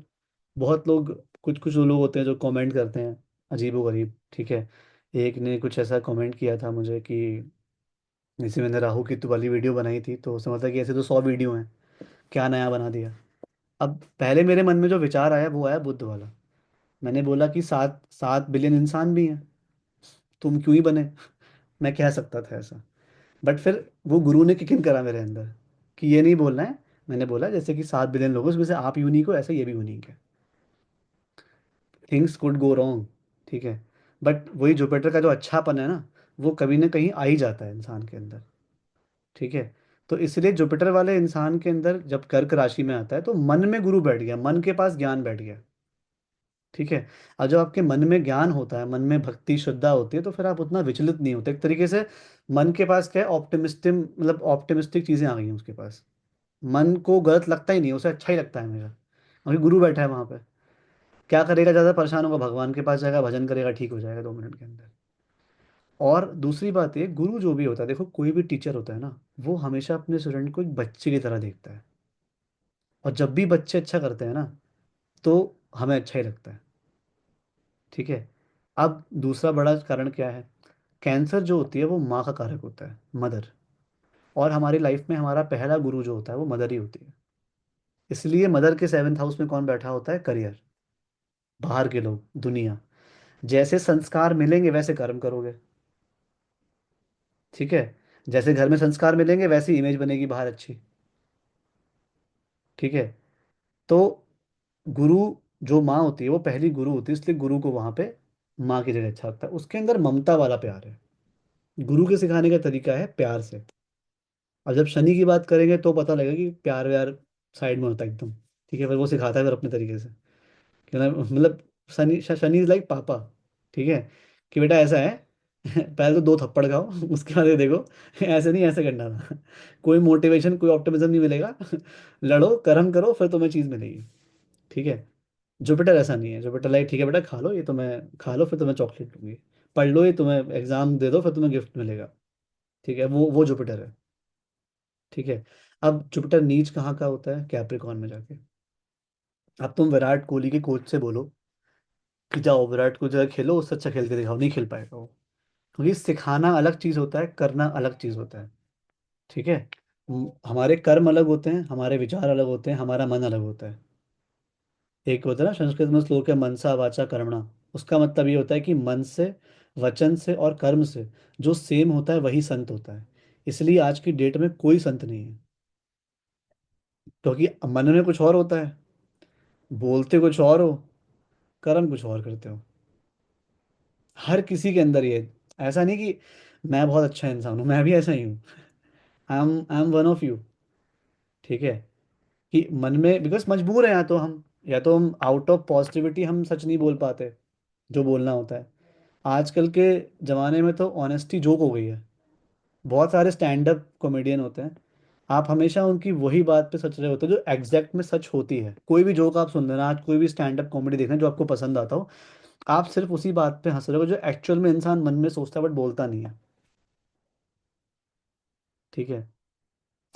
बहुत लोग, कुछ कुछ लोग होते हैं जो कमेंट करते हैं अजीबो गरीब। ठीक है, एक ने कुछ ऐसा कमेंट किया था मुझे कि, जैसे मैंने राहु केतु वाली वीडियो बनाई थी, तो उसने मतलब कि ऐसे तो 100 वीडियो हैं, क्या नया बना दिया। अब पहले मेरे मन में जो विचार आया वो आया बुद्ध वाला। मैंने बोला कि 7 7 बिलियन इंसान भी हैं, तुम क्यों ही बने। मैं कह सकता था ऐसा, बट फिर वो गुरु ने किक इन करा मेरे अंदर कि ये नहीं बोलना है। मैंने बोला जैसे कि 7 बिलियन लोगों उसमें से आप यूनिक हो, ऐसे ये भी यूनिक है। Things could go wrong. ठीक है, बट वही जुपिटर का जो अच्छापन है ना, वो कभी ना कहीं आ ही जाता है इंसान के अंदर। ठीक है, तो इसलिए जुपिटर वाले इंसान के अंदर जब कर्क राशि में आता है, तो मन में गुरु बैठ गया, मन के पास ज्ञान बैठ गया। ठीक है, और जब आपके मन में ज्ञान होता है, मन में भक्ति श्रद्धा होती है, तो फिर आप उतना विचलित नहीं होते एक तरीके से। मन के पास क्या है, ऑप्टिमिस्टिक, मतलब ऑप्टिमिस्टिक चीज़ें आ गई हैं उसके पास। मन को गलत लगता ही नहीं, उसे अच्छा ही लगता है हमेशा, क्योंकि गुरु बैठा है वहां पे। क्या करेगा, ज़्यादा परेशान होगा, भगवान के पास जाएगा, भजन करेगा, ठीक हो जाएगा 2 मिनट के अंदर। और दूसरी बात ये, गुरु जो भी होता है, देखो कोई भी टीचर होता है ना, वो हमेशा अपने स्टूडेंट को एक बच्चे की तरह देखता है। और जब भी बच्चे अच्छा करते हैं ना, तो हमें अच्छा ही लगता है। ठीक है, अब दूसरा बड़ा कारण क्या है, कैंसर जो होती है वो माँ का कारक होता है, मदर। और हमारी लाइफ में हमारा पहला गुरु जो होता है वो मदर ही होती है। इसलिए मदर के 7th हाउस में कौन बैठा होता है, करियर, बाहर के लोग, दुनिया। जैसे संस्कार मिलेंगे वैसे कर्म करोगे। ठीक है, जैसे घर में संस्कार मिलेंगे वैसी इमेज बनेगी बाहर अच्छी। ठीक है, तो गुरु, जो माँ होती है वो पहली गुरु होती है, इसलिए गुरु को वहां पे माँ की जगह अच्छा लगता है। उसके अंदर ममता वाला प्यार है। गुरु के सिखाने का तरीका है प्यार से। और जब शनि की बात करेंगे तो पता लगेगा कि प्यार व्यार साइड में होता है एकदम। ठीक है, फिर वो सिखाता है फिर अपने तरीके से, कि ना मतलब, शनि इज लाइक पापा। ठीक है, कि बेटा ऐसा है, पहले तो 2 थप्पड़ खाओ, उसके बाद ये देखो, ऐसे नहीं, ऐसे करना था। कोई मोटिवेशन, कोई ऑप्टिमिज्म नहीं मिलेगा। लड़ो, कर्म करो, फिर तुम्हें चीज़ मिलेगी। ठीक है, जुपिटर ऐसा नहीं है। जुपिटर लाइक ठीक है बेटा, खा लो ये, तुम्हें खा लो फिर तुम्हें चॉकलेट दूंगी, पढ़ लो ये, तुम्हें एग्जाम दे दो फिर तुम्हें गिफ्ट मिलेगा। ठीक है, वो जुपिटर है। ठीक है, अब जुपिटर नीच कहाँ का होता है, कैप्रिकॉर्न में जाके। अब तुम विराट कोहली के कोच से बोलो कि जाओ विराट को जो है खेलो, उससे अच्छा खेल के दिखाओ, नहीं खेल पाएगा वो। क्योंकि सिखाना अलग चीज़ होता है, करना अलग चीज़ होता है। ठीक है, हमारे कर्म अलग होते हैं, हमारे विचार अलग होते हैं, हमारा मन अलग होता है। एक होता है ना, संस्कृत में श्लोक है, मनसा वाचा कर्मणा। उसका मतलब ये होता है कि मन से, वचन से और कर्म से जो सेम होता है वही संत होता है। इसलिए आज की डेट में कोई संत नहीं है, क्योंकि मन में कुछ और होता है, बोलते कुछ और हो, कर्म कुछ और करते हो। हर किसी के अंदर ये, ऐसा नहीं कि मैं बहुत अच्छा इंसान हूँ, मैं भी ऐसा ही हूँ। I am one of you. ठीक है, कि मन में, बिकॉज मजबूर है, या तो हम आउट ऑफ पॉजिटिविटी हम सच नहीं बोल पाते जो बोलना होता है। आजकल के ज़माने में तो ऑनेस्टी जोक हो गई है। बहुत सारे स्टैंड अप कॉमेडियन होते हैं, आप हमेशा उनकी वही बात पे सच रहे होते हैं जो एग्जैक्ट में सच होती है। कोई भी जोक आप सुन लेना, आज कोई भी स्टैंड अप कॉमेडी देखना जो आपको पसंद आता हो, आप सिर्फ उसी बात पे हंस रहे हो जो एक्चुअल में इंसान मन में सोचता है बट बोलता नहीं है। ठीक है,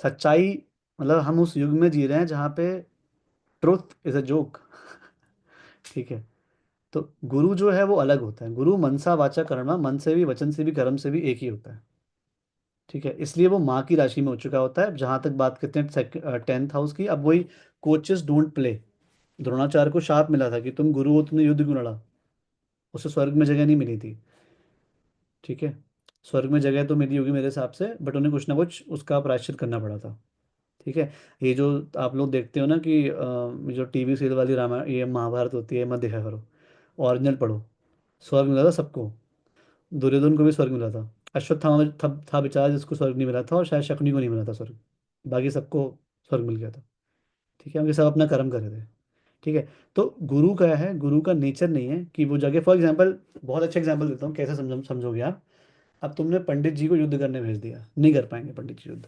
सच्चाई, मतलब हम उस युग में जी रहे हैं जहाँ पे ट्रुथ इज अ जोक। ठीक है, तो गुरु जो है वो अलग होता है। गुरु मनसा वाचा कर्मा, मन से भी, वचन से भी, कर्म से भी एक ही होता है। ठीक है, इसलिए वो माँ की राशि में हो चुका होता है। जहां तक बात करते हैं 10th हाउस की, अब वही, कोचेस डोंट प्ले। द्रोणाचार्य को शाप मिला था कि तुम गुरु हो, तुमने युद्ध क्यों लड़ा। उसे स्वर्ग में जगह नहीं मिली थी। ठीक है, स्वर्ग में जगह तो मिली होगी मेरे हिसाब से, बट उन्हें कुछ ना कुछ उसका प्रायश्चित करना पड़ा था। ठीक है, ये जो आप लोग देखते हो ना कि जो टीवी सीरियल वाली रामायण, ये महाभारत होती है, मत देखा करो, ओरिजिनल पढ़ो। स्वर्ग मिला था सबको। दुर्योधन को भी स्वर्ग मिला था। अश्वत्थामा में था बेचारा जिसको स्वर्ग नहीं मिला था, और शायद शकुनी को नहीं मिला था स्वर्ग। बाकी सबको स्वर्ग मिल गया था। ठीक है, उनके सब अपना कर्म कर रहे थे। ठीक है। तो गुरु का है, गुरु का नेचर नहीं है कि वो जाके, फॉर एग्जाम्पल, बहुत अच्छा एग्जाम्पल देता हूँ कैसे समझोगे आप। अब तुमने पंडित जी को युद्ध करने भेज दिया, नहीं कर पाएंगे पंडित जी युद्ध।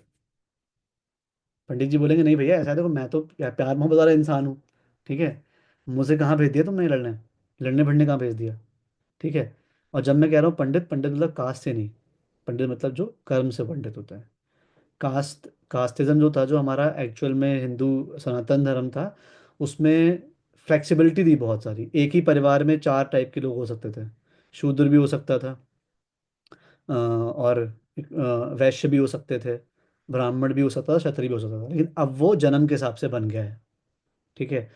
पंडित जी बोलेंगे नहीं भैया ऐसा है, देखो मैं तो प्यार मोहब्बत वाला इंसान हूँ। ठीक है। मुझे कहाँ भेज दिया तुमने लड़ने, लड़ने भिड़ने कहाँ भेज दिया। ठीक है। और जब मैं कह रहा हूँ पंडित, पंडित मतलब कास्ट से नहीं, पंडित मतलब जो कर्म से पंडित होता है। कास्टिज्म जो था, जो हमारा एक्चुअल में हिंदू सनातन धर्म था, उसमें फ्लेक्सिबिलिटी थी बहुत सारी। एक ही परिवार में चार टाइप के लोग हो सकते थे। शूद्र भी हो सकता था, और वैश्य भी हो सकते थे, ब्राह्मण भी हो सकता था, क्षत्रिय भी हो सकता था, लेकिन अब वो जन्म के हिसाब से बन गया है। ठीक है।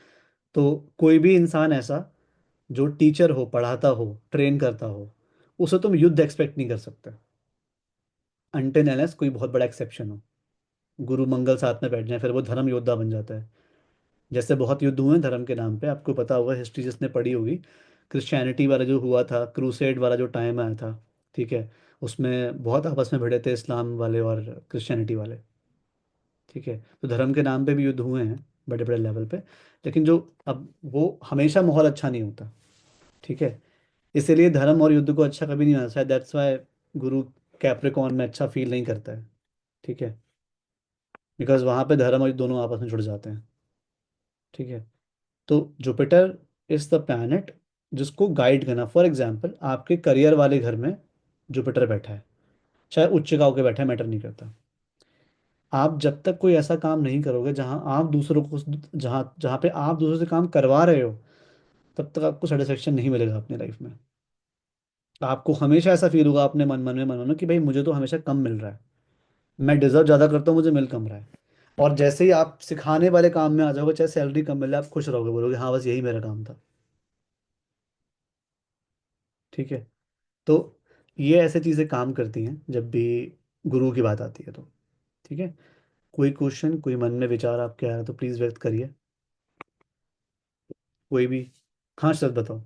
तो कोई भी इंसान ऐसा जो टीचर हो, पढ़ाता हो, ट्रेन करता हो, उसे तुम युद्ध एक्सपेक्ट नहीं कर सकते, अनटिल अनलेस कोई बहुत बड़ा एक्सेप्शन हो। गुरु मंगल साथ में बैठ जाए, फिर वो धर्म योद्धा बन जाता है। जैसे बहुत युद्ध हुए हैं धर्म के नाम पे, आपको पता होगा, हिस्ट्री जिसने पढ़ी होगी। क्रिश्चियनिटी वाला जो हुआ था, क्रूसेड वाला जो टाइम आया था, ठीक है, उसमें बहुत आपस में भिड़े थे इस्लाम वाले और क्रिश्चियनिटी वाले। ठीक है। तो धर्म के नाम पे भी युद्ध हुए हैं बड़े बड़े लेवल पे। लेकिन जो, अब वो हमेशा माहौल अच्छा नहीं होता। ठीक है। इसीलिए धर्म और युद्ध को अच्छा कभी नहीं माना, शायद दैट्स वाई गुरु कैप्रिकॉर्न में अच्छा फील नहीं करता है। ठीक है। बिकॉज वहाँ पे धर्म और युद्ध दोनों आपस में जुड़ जाते हैं। ठीक है। तो जुपिटर इज द प्लैनेट जिसको गाइड करना, फॉर एग्जाम्पल आपके करियर वाले घर में जुपिटर बैठा है, चाहे उच्च गांव के बैठा है, मैटर नहीं करता। आप जब तक कोई ऐसा काम नहीं करोगे जहां आप दूसरों को, जहां जहां पे आप दूसरों से काम करवा रहे हो, तब तक आपको सेटिस्फेक्शन नहीं मिलेगा अपनी लाइफ में। आपको हमेशा ऐसा फील होगा अपने मन में कि भाई मुझे तो हमेशा कम मिल रहा है, मैं डिजर्व ज़्यादा करता हूँ, मुझे मिल कम रहा है। और जैसे ही आप सिखाने वाले काम में आ जाओगे, चाहे सैलरी कम मिले, आप खुश रहोगे, बोलोगे हाँ बस यही मेरा काम था। ठीक है। तो ये ऐसे चीज़ें काम करती हैं जब भी गुरु की बात आती है तो। ठीक है। कोई क्वेश्चन, कोई मन में विचार आपके आया तो प्लीज़ व्यक्त करिए, कोई भी। हाँ सर बताओ।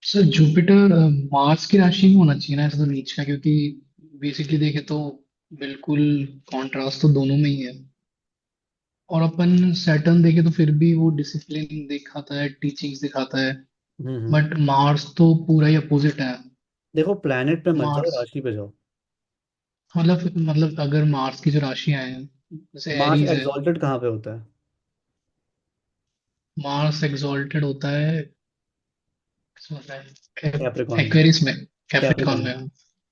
सर जुपिटर मार्स की राशि में होना चाहिए ना ऐसा, तो नीच का, क्योंकि बेसिकली देखे तो बिल्कुल कॉन्ट्रास्ट तो दोनों में ही है। और अपन सैटर्न देखे तो फिर भी वो डिसिप्लिन दिखाता है, टीचिंग्स दिखाता है। हम्म। बट मार्स तो पूरा ही अपोजिट है। देखो प्लैनेट पे मत जाओ, मार्स राशि पे जाओ। मतलब अगर मार्स की जो राशियां हैं, जैसे मार्स एरीज है। एग्जॉल्टेड कहाँ पे होता है? मार्स एग्जॉल्टेड होता है, किसमें होता है? कैप्रिकॉन में। एक्वेरियस में, कैप्रिकॉन कैप्रिकॉन में। में।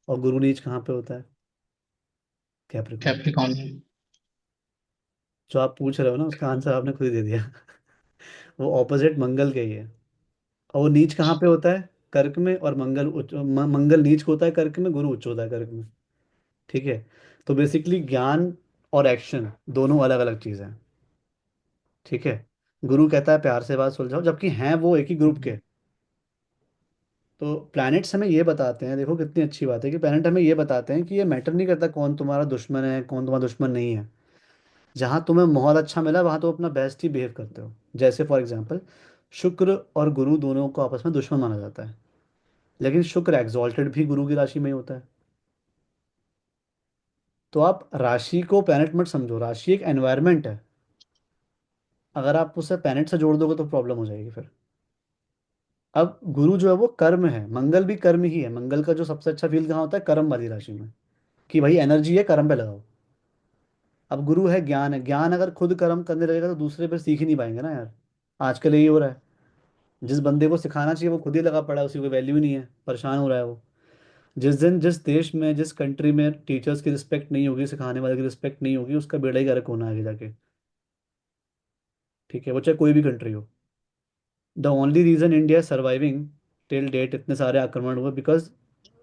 और गुरु नीच कहाँ पे होता है? कैप्रिकॉन। कैप्रिकॉन में। जो आप पूछ रहे हो ना, उसका आंसर आपने खुद ही दे दिया। वो ऑपोजिट मंगल के ही है। और वो नीच कहाँ पे होता है? कर्क में। और मंगल मंगल नीच को होता है कर्क में, गुरु उच्च होता है कर्क में। ठीक है। तो बेसिकली ज्ञान और एक्शन दोनों अलग अलग चीज़ें हैं। ठीक है। गुरु कहता है प्यार से बात सुलझाओ, जबकि हैं वो एक ही ग्रुप के। तो प्लैनेट्स हमें ये बताते हैं, देखो कितनी अच्छी बात है कि प्लैनेट हमें ये बताते हैं कि ये मैटर नहीं करता कौन तुम्हारा दुश्मन है, कौन तुम्हारा दुश्मन नहीं है। जहाँ तुम्हें माहौल अच्छा मिला वहाँ तो अपना बेस्ट ही बिहेव करते हो। जैसे फॉर एग्जांपल, शुक्र और गुरु दोनों को आपस में दुश्मन माना जाता है, लेकिन शुक्र एग्जॉल्टेड भी गुरु की राशि में ही होता है। तो आप राशि को प्लैनेट मत समझो, राशि एक एनवायरनमेंट है। अगर आप उसे प्लैनेट से जोड़ दोगे तो प्रॉब्लम हो जाएगी फिर। अब गुरु जो है वो कर्म है, मंगल भी कर्म ही है। मंगल का जो सबसे अच्छा फील कहाँ होता है? कर्म वाली राशि में, कि भाई एनर्जी है, कर्म पे लगाओ। अब गुरु है, ज्ञान है। ज्ञान अगर खुद कर्म करने लगेगा तो दूसरे फिर सीख ही नहीं पाएंगे ना यार। आजकल यही हो रहा है, जिस बंदे को सिखाना चाहिए वो खुद ही लगा पड़ा है, उसी को वैल्यू ही नहीं है, परेशान हो रहा है वो। जिस दिन, जिस देश में, जिस कंट्री में टीचर्स की रिस्पेक्ट नहीं होगी, सिखाने वाले की रिस्पेक्ट नहीं होगी, उसका बेड़ा ही गर्क होना है आगे जाके। ठीक है, वो चाहे कोई भी कंट्री हो। The only reason India surviving till date, इतने सारे आक्रमण हुए, because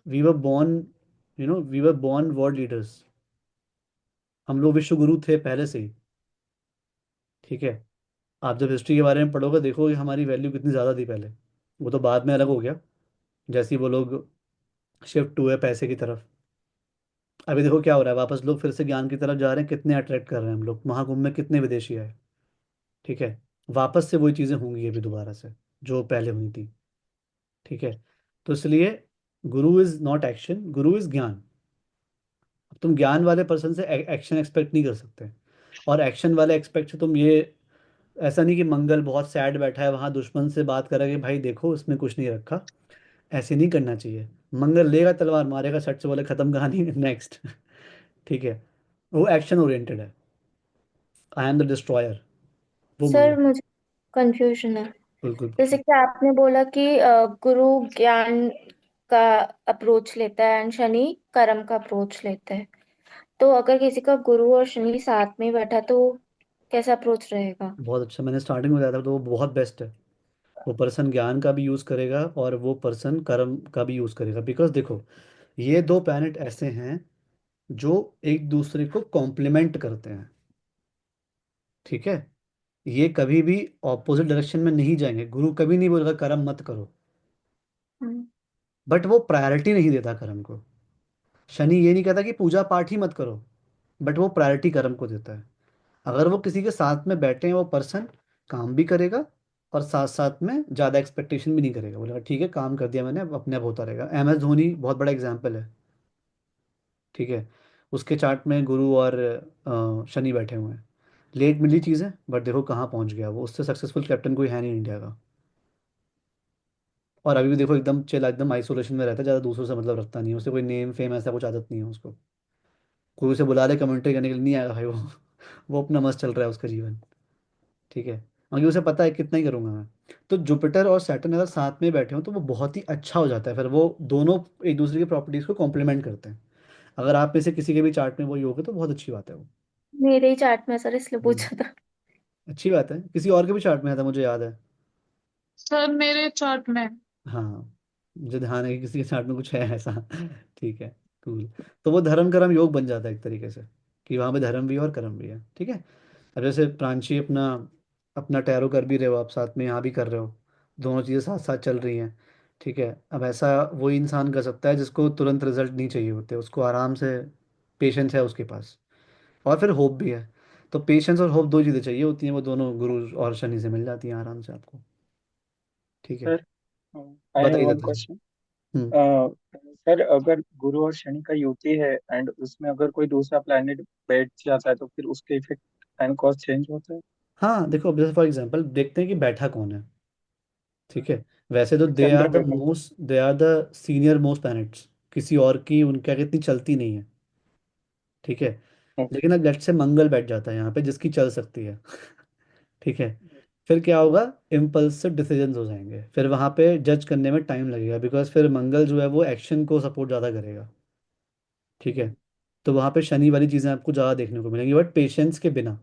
we were born, we were born world leaders. हम लोग विश्व गुरु थे पहले से ही। ठीक है। आप जब हिस्ट्री के बारे में पढ़ोगे देखोगे हमारी वैल्यू कितनी ज़्यादा थी पहले। वो तो बाद में अलग हो गया, जैसे ही वो लोग शिफ्ट हुए पैसे की तरफ। अभी देखो क्या हो रहा है, वापस लोग फिर से ज्ञान की तरफ जा रहे हैं, कितने अट्रैक्ट कर रहे हैं हम लोग, महाकुंभ में कितने विदेशी आए। ठीक है। वापस से वही चीज़ें होंगी अभी दोबारा से, जो पहले हुई थी। ठीक है। तो इसलिए गुरु is not action, Guru is ज्ञान। अब तुम ज्ञान वाले पर्सन से एक्शन एक्सपेक्ट नहीं कर सकते। और एक्शन वाले एक्सपेक्ट से तुम ये, ऐसा नहीं कि मंगल बहुत सैड बैठा है वहां दुश्मन से बात कर रहा है कि भाई देखो उसमें कुछ नहीं रखा, ऐसे नहीं करना चाहिए। मंगल लेगा तलवार मारेगा सट से, बोले खत्म कहानी नेक्स्ट। ठीक है। वो एक्शन ओरिएंटेड है। आई एम द डिस्ट्रॉयर, वो मंगल। सर मुझे कंफ्यूजन है। बिल्कुल जैसे बिल्कुल। कि आपने बोला कि गुरु ज्ञान का अप्रोच लेता है एंड शनि कर्म का अप्रोच लेता है। तो अगर किसी का गुरु और शनि साथ में बैठा तो कैसा अप्रोच रहेगा? बहुत अच्छा, मैंने स्टार्टिंग में बताया था, तो वो बहुत बेस्ट है। वो पर्सन ज्ञान का भी यूज़ करेगा और वो पर्सन कर्म का भी यूज़ करेगा, बिकॉज देखो ये दो प्लैनेट ऐसे हैं जो एक दूसरे को कॉम्प्लीमेंट करते हैं। ठीक है। ये कभी भी ऑपोजिट डायरेक्शन में नहीं जाएंगे। गुरु कभी नहीं बोलेगा कर्म मत करो, हम्म। बट वो प्रायोरिटी नहीं देता कर्म को। शनि ये नहीं कहता कि पूजा पाठ ही मत करो, बट वो प्रायोरिटी कर्म को देता है। अगर वो किसी के साथ में बैठे हैं वो पर्सन काम भी करेगा और साथ साथ में ज़्यादा एक्सपेक्टेशन भी नहीं करेगा, बोलेगा ठीक है काम कर दिया मैंने, अब अपने आप होता रहेगा। एम एस धोनी बहुत बड़ा एग्जाम्पल है। ठीक है। उसके चार्ट में गुरु और शनि बैठे हुए हैं। लेट मिली चीज़ें, बट देखो कहाँ पहुंच गया वो, उससे सक्सेसफुल कैप्टन कोई है नहीं इंडिया का। और अभी भी देखो एकदम चिल, एकदम आइसोलेशन में रहता है, ज़्यादा दूसरों से मतलब रखता नहीं है, उसे कोई नेम फेम ऐसा कुछ आदत नहीं है उसको। कोई उसे बुला ले कमेंट्री करने के लिए नहीं आएगा भाई वो। वो अपना मस्त चल रहा है उसका जीवन। ठीक है। क्योंकि उसे पता है कितना ही करूंगा मैं। तो जुपिटर और सैटर्न अगर साथ में बैठे हो तो वो बहुत ही अच्छा हो जाता है, फिर वो दोनों एक दूसरे की प्रॉपर्टीज को कॉम्प्लीमेंट करते हैं। अगर आप में से किसी के भी चार्ट में वो योग है तो बहुत अच्छी बात है वो। मेरे ही चार्ट में सर, इसलिए हम्म, पूछा था। अच्छी बात है, किसी और के भी चार्ट में था मुझे याद है। सर मेरे चार्ट में। हाँ, मुझे ध्यान है कि किसी के चार्ट में कुछ है ऐसा। ठीक है। कूल। तो वो धर्म कर्म योग बन जाता है एक तरीके से, कि वहाँ पे धर्म भी है और कर्म भी है। ठीक है। अब जैसे प्रांशी अपना अपना टैरो कर भी रहे हो, आप साथ में यहाँ भी कर रहे हो, दोनों चीज़ें साथ साथ चल रही हैं। ठीक है। अब ऐसा वही इंसान कर सकता है जिसको तुरंत रिजल्ट नहीं चाहिए होते, उसको आराम से पेशेंस है उसके पास, और फिर होप भी है। तो पेशेंस और होप दो चीज़ें चाहिए होती हैं, वो दोनों गुरु और शनि से मिल जाती हैं आराम से आपको। ठीक है। सर आई हैव बताइए वन बताइए। क्वेश्चन। हम्म। सर अगर गुरु और शनि का युति है एंड उसमें अगर कोई दूसरा प्लेनेट बैठ जाता है तो फिर उसके इफेक्ट एंड कॉज चेंज होता है? हाँ देखो, अब जैसे फॉर एग्जांपल देखते हैं कि बैठा कौन है। ठीक है। वैसे तो किसके दे अंदर आर द बैठा? Most, they are the senior most planets, किसी और की उनके आगे इतनी चलती नहीं है। ठीक है। ओके। लेकिन अब लेट से मंगल बैठ जाता है यहाँ पे जिसकी चल सकती है। ठीक है। फिर क्या होगा, इम्पल्सिव डिसीजंस हो जाएंगे, फिर वहाँ पे जज करने में टाइम लगेगा, बिकॉज फिर मंगल जो है वो एक्शन को सपोर्ट ज़्यादा करेगा। ठीक है। तो वहाँ पे शनि वाली चीज़ें आपको ज़्यादा देखने को मिलेंगी, बट पेशेंस के बिना।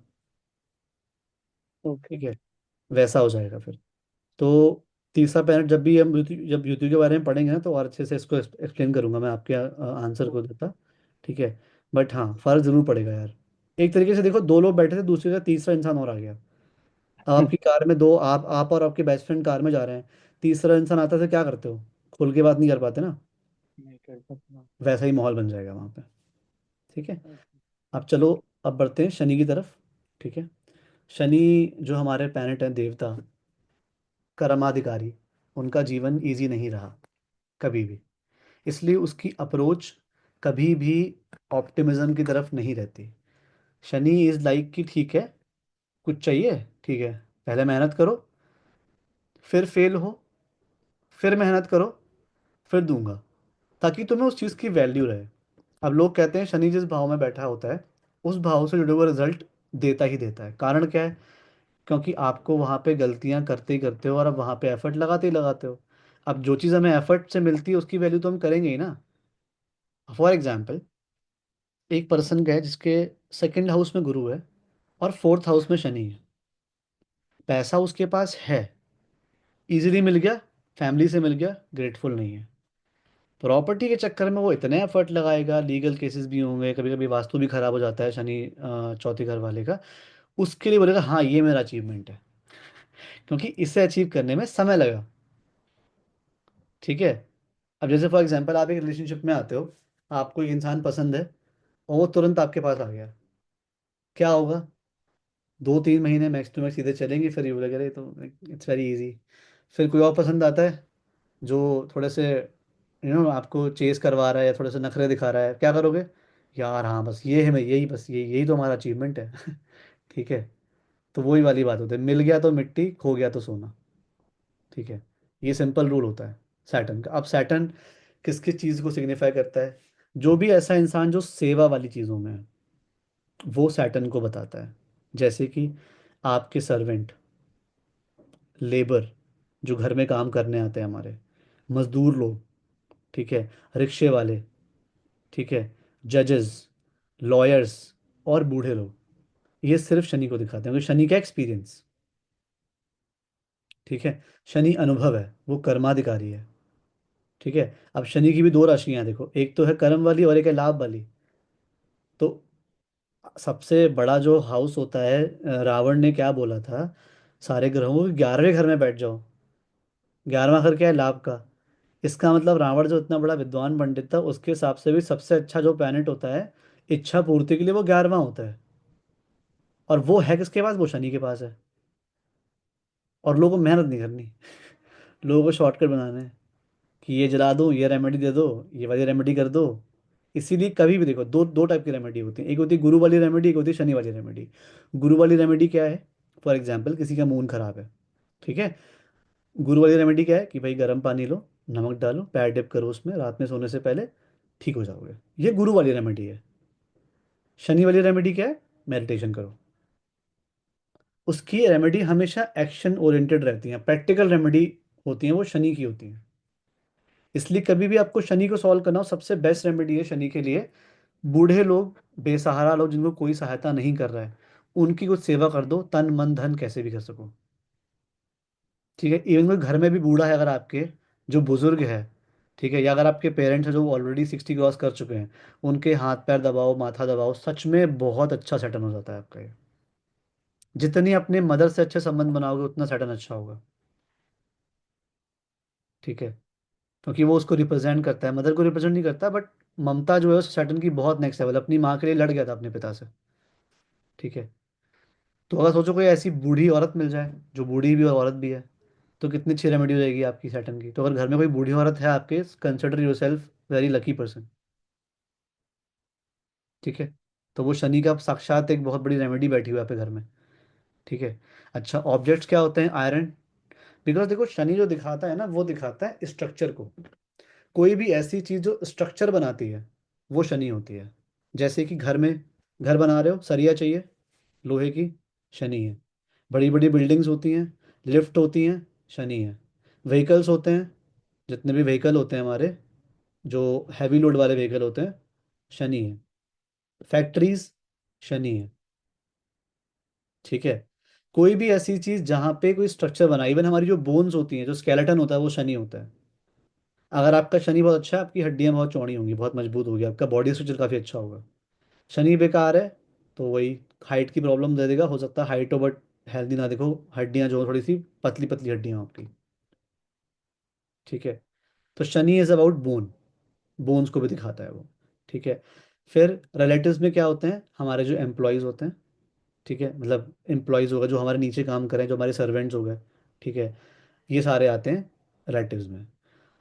ओके। ठीक है। वैसा हो जाएगा फिर। तो तीसरा पैरेंट जब भी हम जब यूट्यूब के बारे में पढ़ेंगे ना तो और अच्छे से इसको एक्सप्लेन करूंगा मैं आपके आंसर को देता। ठीक है। बट हाँ फर्क जरूर पड़ेगा यार। एक तरीके से देखो, दो लोग बैठे थे, दूसरे का तीसरा इंसान और आ गया। अब आपकी कार में दो, आप और आपके बेस्ट फ्रेंड कार में जा रहे हैं, तीसरा इंसान आता है तो क्या करते हो, खुल के बात नहीं कर पाते ना। नहीं कर सकता। वैसा ही माहौल बन जाएगा वहाँ पे। ठीक है। अब चलो, अब बढ़ते हैं शनि की तरफ। ठीक है। शनि जो हमारे प्लैनेट हैं देवता, कर्माधिकारी, उनका जीवन इजी नहीं रहा कभी भी। इसलिए उसकी अप्रोच कभी भी ऑप्टिमिज्म की तरफ नहीं रहती। शनि इज लाइक कि ठीक है, कुछ चाहिए, ठीक है, पहले मेहनत करो, फिर फेल हो, फिर मेहनत करो, फिर दूंगा, ताकि तुम्हें उस चीज़ की वैल्यू रहे। अब लोग कहते हैं शनि जिस भाव में बैठा होता है उस भाव से जुड़े हुए रिजल्ट देता ही देता है। कारण क्या है, क्योंकि आपको वहाँ पे गलतियाँ करते ही करते हो और अब वहाँ पे एफर्ट लगाते ही लगाते हो। अब जो चीज़ हमें एफर्ट से मिलती है उसकी वैल्यू तो हम करेंगे ही ना। फॉर एग्जाम्पल, एक पर्सन का है जिसके सेकंड हाउस में गुरु है और फोर्थ हाउस में शनि है। पैसा उसके पास है, इजीली मिल गया, फैमिली से मिल गया, ग्रेटफुल नहीं है। प्रॉपर्टी के चक्कर में वो इतने एफर्ट लगाएगा, लीगल केसेस भी होंगे, कभी कभी वास्तु भी खराब हो जाता है शनि चौथे घर वाले का। उसके लिए बोलेगा हाँ ये मेरा अचीवमेंट है, क्योंकि इसे अचीव करने में समय लगा। ठीक है। अब जैसे फॉर एग्जांपल आप एक रिलेशनशिप में आते हो, आपको एक इंसान पसंद है और वो तुरंत आपके पास आ गया, क्या होगा, 2-3 महीने मैक्स टू मैक्स सीधे चलेंगे, फिर ये बोलेगा अरे तो इट्स वेरी इजी। फिर कोई और पसंद आता है, जो थोड़े से आपको चेस करवा रहा है या थोड़े से नखरे दिखा रहा है, क्या करोगे? यार हाँ बस ये है, मैं यही, बस ये यही तो हमारा अचीवमेंट है। ठीक है। तो वही वाली बात होती है, मिल गया तो मिट्टी, खो गया तो सोना। ठीक है। ये सिंपल रूल होता है सैटर्न का। अब सैटर्न किस किस चीज़ को सिग्निफाई करता है? जो भी ऐसा इंसान जो सेवा वाली चीज़ों में है, वो सैटर्न को बताता है। जैसे कि आपके सर्वेंट, लेबर, जो घर में काम करने आते हैं हमारे, मजदूर लोग, ठीक है, रिक्शे वाले, ठीक है, जजेस, लॉयर्स और बूढ़े लोग, ये सिर्फ शनि को दिखाते हैं, क्योंकि शनि का एक्सपीरियंस, ठीक है, शनि अनुभव है, वो कर्माधिकारी है। ठीक है। अब शनि की भी दो राशियां हैं, देखो, एक तो है कर्म वाली और एक है लाभ वाली। तो सबसे बड़ा जो हाउस होता है, रावण ने क्या बोला था सारे ग्रहों को, 11वें घर में बैठ जाओ। 11वां घर क्या है? लाभ का। इसका मतलब रावण जो इतना बड़ा विद्वान पंडित था, उसके हिसाब से भी सबसे अच्छा जो प्लैनेट होता है इच्छा पूर्ति के लिए, वो 11वां होता है। और वो है किसके पास? वो शनि के पास है। और लोगों को मेहनत नहीं करनी, लोगों को शॉर्टकट बनाना है कि ये जला दो, ये रेमेडी दे दो, ये वाली रेमेडी कर दो। इसीलिए कभी भी देखो, दो दो टाइप की रेमेडी होती है, एक होती है गुरु वाली रेमेडी, एक होती है शनि वाली रेमेडी। गुरु वाली रेमेडी क्या है? फॉर एग्जाम्पल किसी का मूड खराब है, ठीक है, गुरु वाली रेमेडी क्या है कि भाई गर्म पानी लो, नमक डालो, पैर डिप करो उसमें रात में सोने से पहले, ठीक हो जाओगे। ये गुरु वाली रेमेडी है। शनि वाली रेमेडी क्या है? मेडिटेशन करो। उसकी रेमेडी हमेशा एक्शन ओरिएंटेड रहती हैं, प्रैक्टिकल रेमेडी होती हैं, वो शनि की होती हैं। इसलिए कभी भी आपको शनि को सॉल्व करना हो, सबसे बेस्ट रेमेडी है शनि के लिए, बूढ़े लोग, बेसहारा लोग, जिनको कोई सहायता नहीं कर रहा है, उनकी कुछ सेवा कर दो, तन मन धन कैसे भी कर सको। ठीक है। इवन कोई घर में भी बूढ़ा है अगर आपके, जो बुजुर्ग है, ठीक है, या अगर आपके पेरेंट्स हैं जो ऑलरेडी 60 क्रॉस कर चुके हैं, उनके हाथ पैर दबाओ, माथा दबाओ, सच में बहुत अच्छा सेटल हो जाता है आपका ये। जितनी अपने मदर से अच्छे संबंध बनाओगे, उतना सेटल अच्छा होगा। ठीक है। क्योंकि वो उसको रिप्रेजेंट करता है, मदर को रिप्रेजेंट नहीं करता, बट ममता जो है उस सैटर्न की बहुत नेक्स्ट लेवल, अपनी माँ के लिए लड़ गया था अपने पिता से। ठीक है। तो अगर सोचो कोई ऐसी बूढ़ी औरत मिल जाए, जो बूढ़ी भी और औरत भी है, तो कितनी अच्छी रेमेडी हो जाएगी आपकी सैटर्न की। तो अगर घर में कोई बूढ़ी औरत है आपके, consider your self very lucky person. ठीक है। तो वो शनि का साक्षात एक बहुत बड़ी रेमेडी बैठी हुई है आपके घर में। ठीक है। अच्छा, ऑब्जेक्ट्स क्या होते हैं? आयरन। बिकॉज देखो, शनि जो दिखाता है ना, वो दिखाता है स्ट्रक्चर को। कोई भी ऐसी चीज जो स्ट्रक्चर बनाती है, वो शनि होती है। जैसे कि घर में, घर बना रहे हो, सरिया चाहिए लोहे की, शनि है। बड़ी बड़ी बिल्डिंग्स होती हैं, लिफ्ट होती हैं, शनि है। व्हीकल्स होते हैं, जितने भी व्हीकल होते हैं हमारे, जो हैवी लोड वाले व्हीकल होते हैं, शनि है। फैक्ट्रीज, शनि है। ठीक है। कोई भी ऐसी चीज जहाँ पे कोई स्ट्रक्चर बना, इवन हमारी जो बोन्स होती हैं, जो स्केलेटन होता है, वो शनि होता है। अगर आपका शनि बहुत अच्छा है, आपकी हड्डियां बहुत चौड़ी होंगी, बहुत मजबूत होगी, आपका बॉडी स्ट्रक्चर काफ़ी अच्छा होगा। शनि बेकार है, तो वही हाइट की प्रॉब्लम दे देगा, हो सकता है हाइट हो बट हेल्दी ना दिखो, हड्डियां जो थोड़ी सी पतली पतली हड्डियां आपकी। ठीक है। तो Shani is about bone, bones को भी दिखाता है वो। ठीक है। फिर रिलेटिव्स में क्या होते हैं? हमारे जो एम्प्लॉयज़ होते हैं, ठीक है, मतलब एम्प्लॉयज़ होगा जो हमारे नीचे काम करें, जो हमारे सर्वेंट्स हो गए, ठीक है, ये सारे आते हैं रिलेटिव्स में।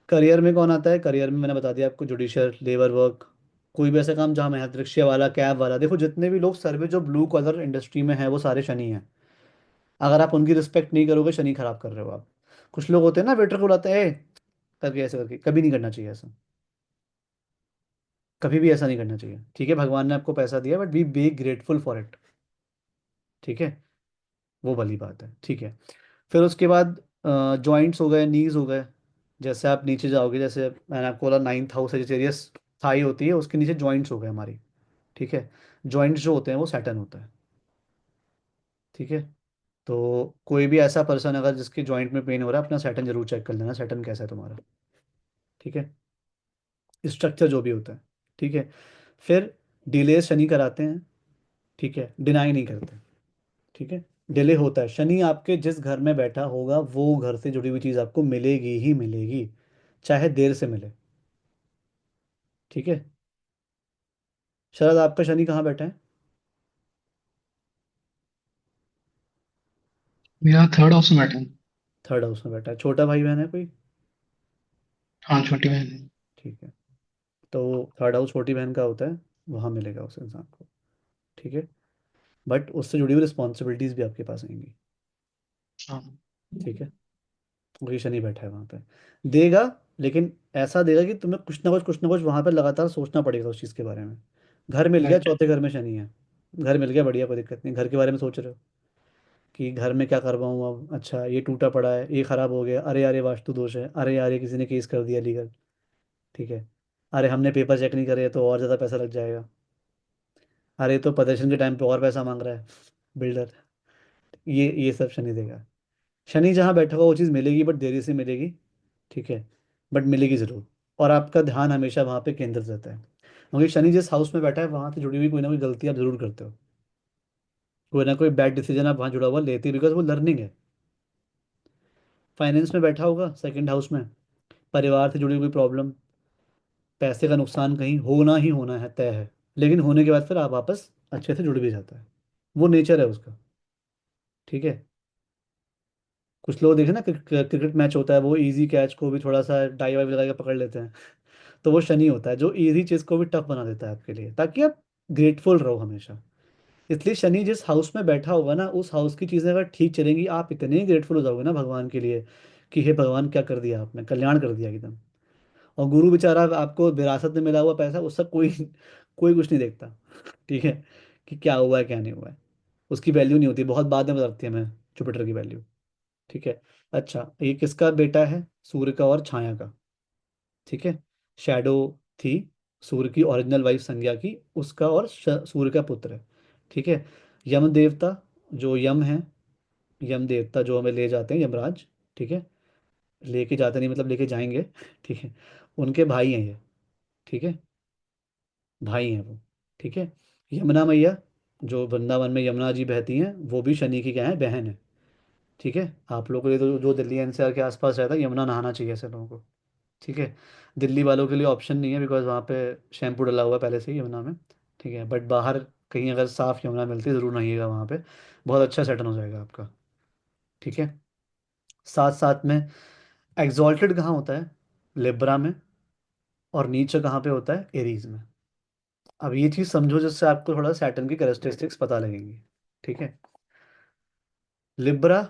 करियर में कौन आता है? करियर में मैंने बता दिया आपको, जुडिशियल, लेबर वर्क, कोई भी ऐसा काम जहाँ मेहनत, रिक्शे वाला, कैब वाला, देखो जितने भी लोग सर्विस जो ब्लू कलर इंडस्ट्री में है, वो सारे शनि हैं। अगर आप उनकी रिस्पेक्ट नहीं करोगे, शनि खराब कर रहे हो आप। कुछ लोग होते हैं ना, वेटर को बुलाते हैं, "ए", करके ऐसे करके, कभी नहीं करना चाहिए ऐसा। कभी भी ऐसा नहीं करना चाहिए। ठीक है, भगवान ने आपको पैसा दिया, but be grateful for it. ठीक है। वो वाली बात है। ठीक है। फिर उसके बाद जॉइंट्स हो गए, नीज हो गए। जैसे आप नीचे जाओगे, जैसे मैंने आपको बोला, नाइन्थ हाउस सेजिटेरियस थाई होती है, उसके नीचे जॉइंट्स हो गए हमारी। ठीक है। जॉइंट्स जो होते हैं वो सैटर्न होता है। ठीक है। तो कोई भी ऐसा पर्सन अगर जिसके जॉइंट में पेन हो रहा है, अपना सैटर्न जरूर चेक कर लेना, सैटर्न कैसा है तुम्हारा। ठीक है। स्ट्रक्चर जो भी होता है। ठीक है। फिर डिले शनि कराते हैं, ठीक है, डिनाई नहीं करते। ठीक है। डिले होता है, शनि आपके जिस घर में बैठा होगा, वो घर से जुड़ी हुई चीज़ आपको मिलेगी ही मिलेगी, चाहे देर से मिले। ठीक है। शरद, आपका शनि कहाँ बैठा है? मेरा थर्ड हाउस में बैठा है। थर्ड हाउस में बैठा है। छोटा भाई बहन है कोई? हाँ, छोटी बहन है। ठीक है, तो थर्ड हाउस छोटी बहन का होता है, वहाँ मिलेगा उस इंसान को। ठीक है, बट उससे जुड़ी हुई रिस्पॉन्सिबिलिटीज़ भी आपके पास आएंगी। हाँ। ठीक है, वही शनि बैठा है वहाँ पे, देगा, लेकिन ऐसा देगा कि तुम्हें कुछ ना कुछ वहाँ पे लगातार सोचना पड़ेगा उस चीज़ के बारे में। घर मिल गया, राइट। चौथे घर में शनि है, घर मिल गया, बढ़िया, कोई दिक्कत नहीं, घर के बारे में सोच रहे हो कि घर में क्या करवाऊँ अब, अच्छा ये टूटा पड़ा है, ये ख़राब हो गया, अरे यार ये वास्तु दोष है, अरे यार ये किसी ने केस कर दिया लीगल। ठीक है, अरे हमने पेपर चेक नहीं करे तो और ज़्यादा पैसा लग जाएगा, अरे तो प्रदर्शन के टाइम पे और पैसा मांग रहा है बिल्डर। ये सब शनि देगा। शनि जहाँ बैठा होगा वो चीज़ मिलेगी, बट देरी से मिलेगी। ठीक है, बट मिलेगी ज़रूर। और आपका ध्यान हमेशा वहाँ पे केंद्रित रहता है, क्योंकि शनि जिस हाउस में बैठा है वहाँ से जुड़ी हुई कोई ना कोई गलती आप जरूर करते हो, कोई ना कोई बैड डिसीजन आप वहाँ जुड़ा हुआ लेते हो, बिकॉज वो लर्निंग है। फाइनेंस में बैठा होगा सेकंड हाउस में, परिवार से जुड़ी हुई प्रॉब्लम, पैसे का नुकसान कहीं होना ही होना है, तय है, लेकिन होने के बाद फिर आप वापस अच्छे से जुड़ भी जाता है, वो नेचर है उसका। ठीक है, कुछ लोग देखे ना, क्रिकेट मैच होता है, वो इजी कैच को भी थोड़ा सा डाई वाई लगा के पकड़ लेते हैं, तो वो शनि होता है जो इजी चीज़ को भी टफ बना देता है आपके लिए, ताकि आप ग्रेटफुल रहो हमेशा। इसलिए शनि जिस हाउस में बैठा होगा ना, उस हाउस की चीज़ें अगर ठीक चलेंगी, आप इतने ग्रेटफुल हो जाओगे ना भगवान के लिए कि हे भगवान क्या कर दिया आपने, कल्याण कर दिया एकदम। और गुरु बेचारा आपको विरासत में मिला हुआ पैसा, उससे कोई कोई कुछ नहीं देखता। ठीक है, कि क्या हुआ है क्या नहीं हुआ है, उसकी वैल्यू नहीं होती, बहुत बाद में बताती है हमें जुपिटर की वैल्यू। ठीक है, अच्छा ये किसका बेटा है, सूर्य का और छाया का। ठीक है, शैडो थी सूर्य की ओरिजिनल वाइफ संज्ञा की, उसका और सूर्य का पुत्र है। ठीक है, यम देवता जो यम है, यम देवता जो हमें ले जाते हैं, यमराज। ठीक है, लेके जाते नहीं मतलब लेके जाएंगे। ठीक है, उनके भाई हैं ये। ठीक है, भाई हैं वो। ठीक है, यमुना मैया जो वृंदावन में यमुना जी बहती हैं, वो भी शनि की क्या है, बहन है। ठीक है, आप लोगों के लिए तो जो दिल्ली एनसीआर के आसपास रहता है, यमुना नहाना चाहिए ऐसे लोगों को। ठीक है, दिल्ली वालों के लिए ऑप्शन नहीं है, बिकॉज वहाँ पे शैम्पू डला हुआ है पहले से ही यमुना में। ठीक है, बट बाहर कहीं अगर साफ़ यमुना मिलती है ज़रूर नहाइएगा वहाँ पे, बहुत अच्छा सेटल हो जाएगा आपका। ठीक है, साथ साथ में एग्जॉल्टेड कहाँ होता है, लिब्रा में, और नीचे कहाँ पे होता है, एरीज में। अब ये चीज़ समझो जिससे आपको थोड़ा सैटर्न की कैरेक्टरिस्टिक्स पता लगेंगी। ठीक है, लिब्रा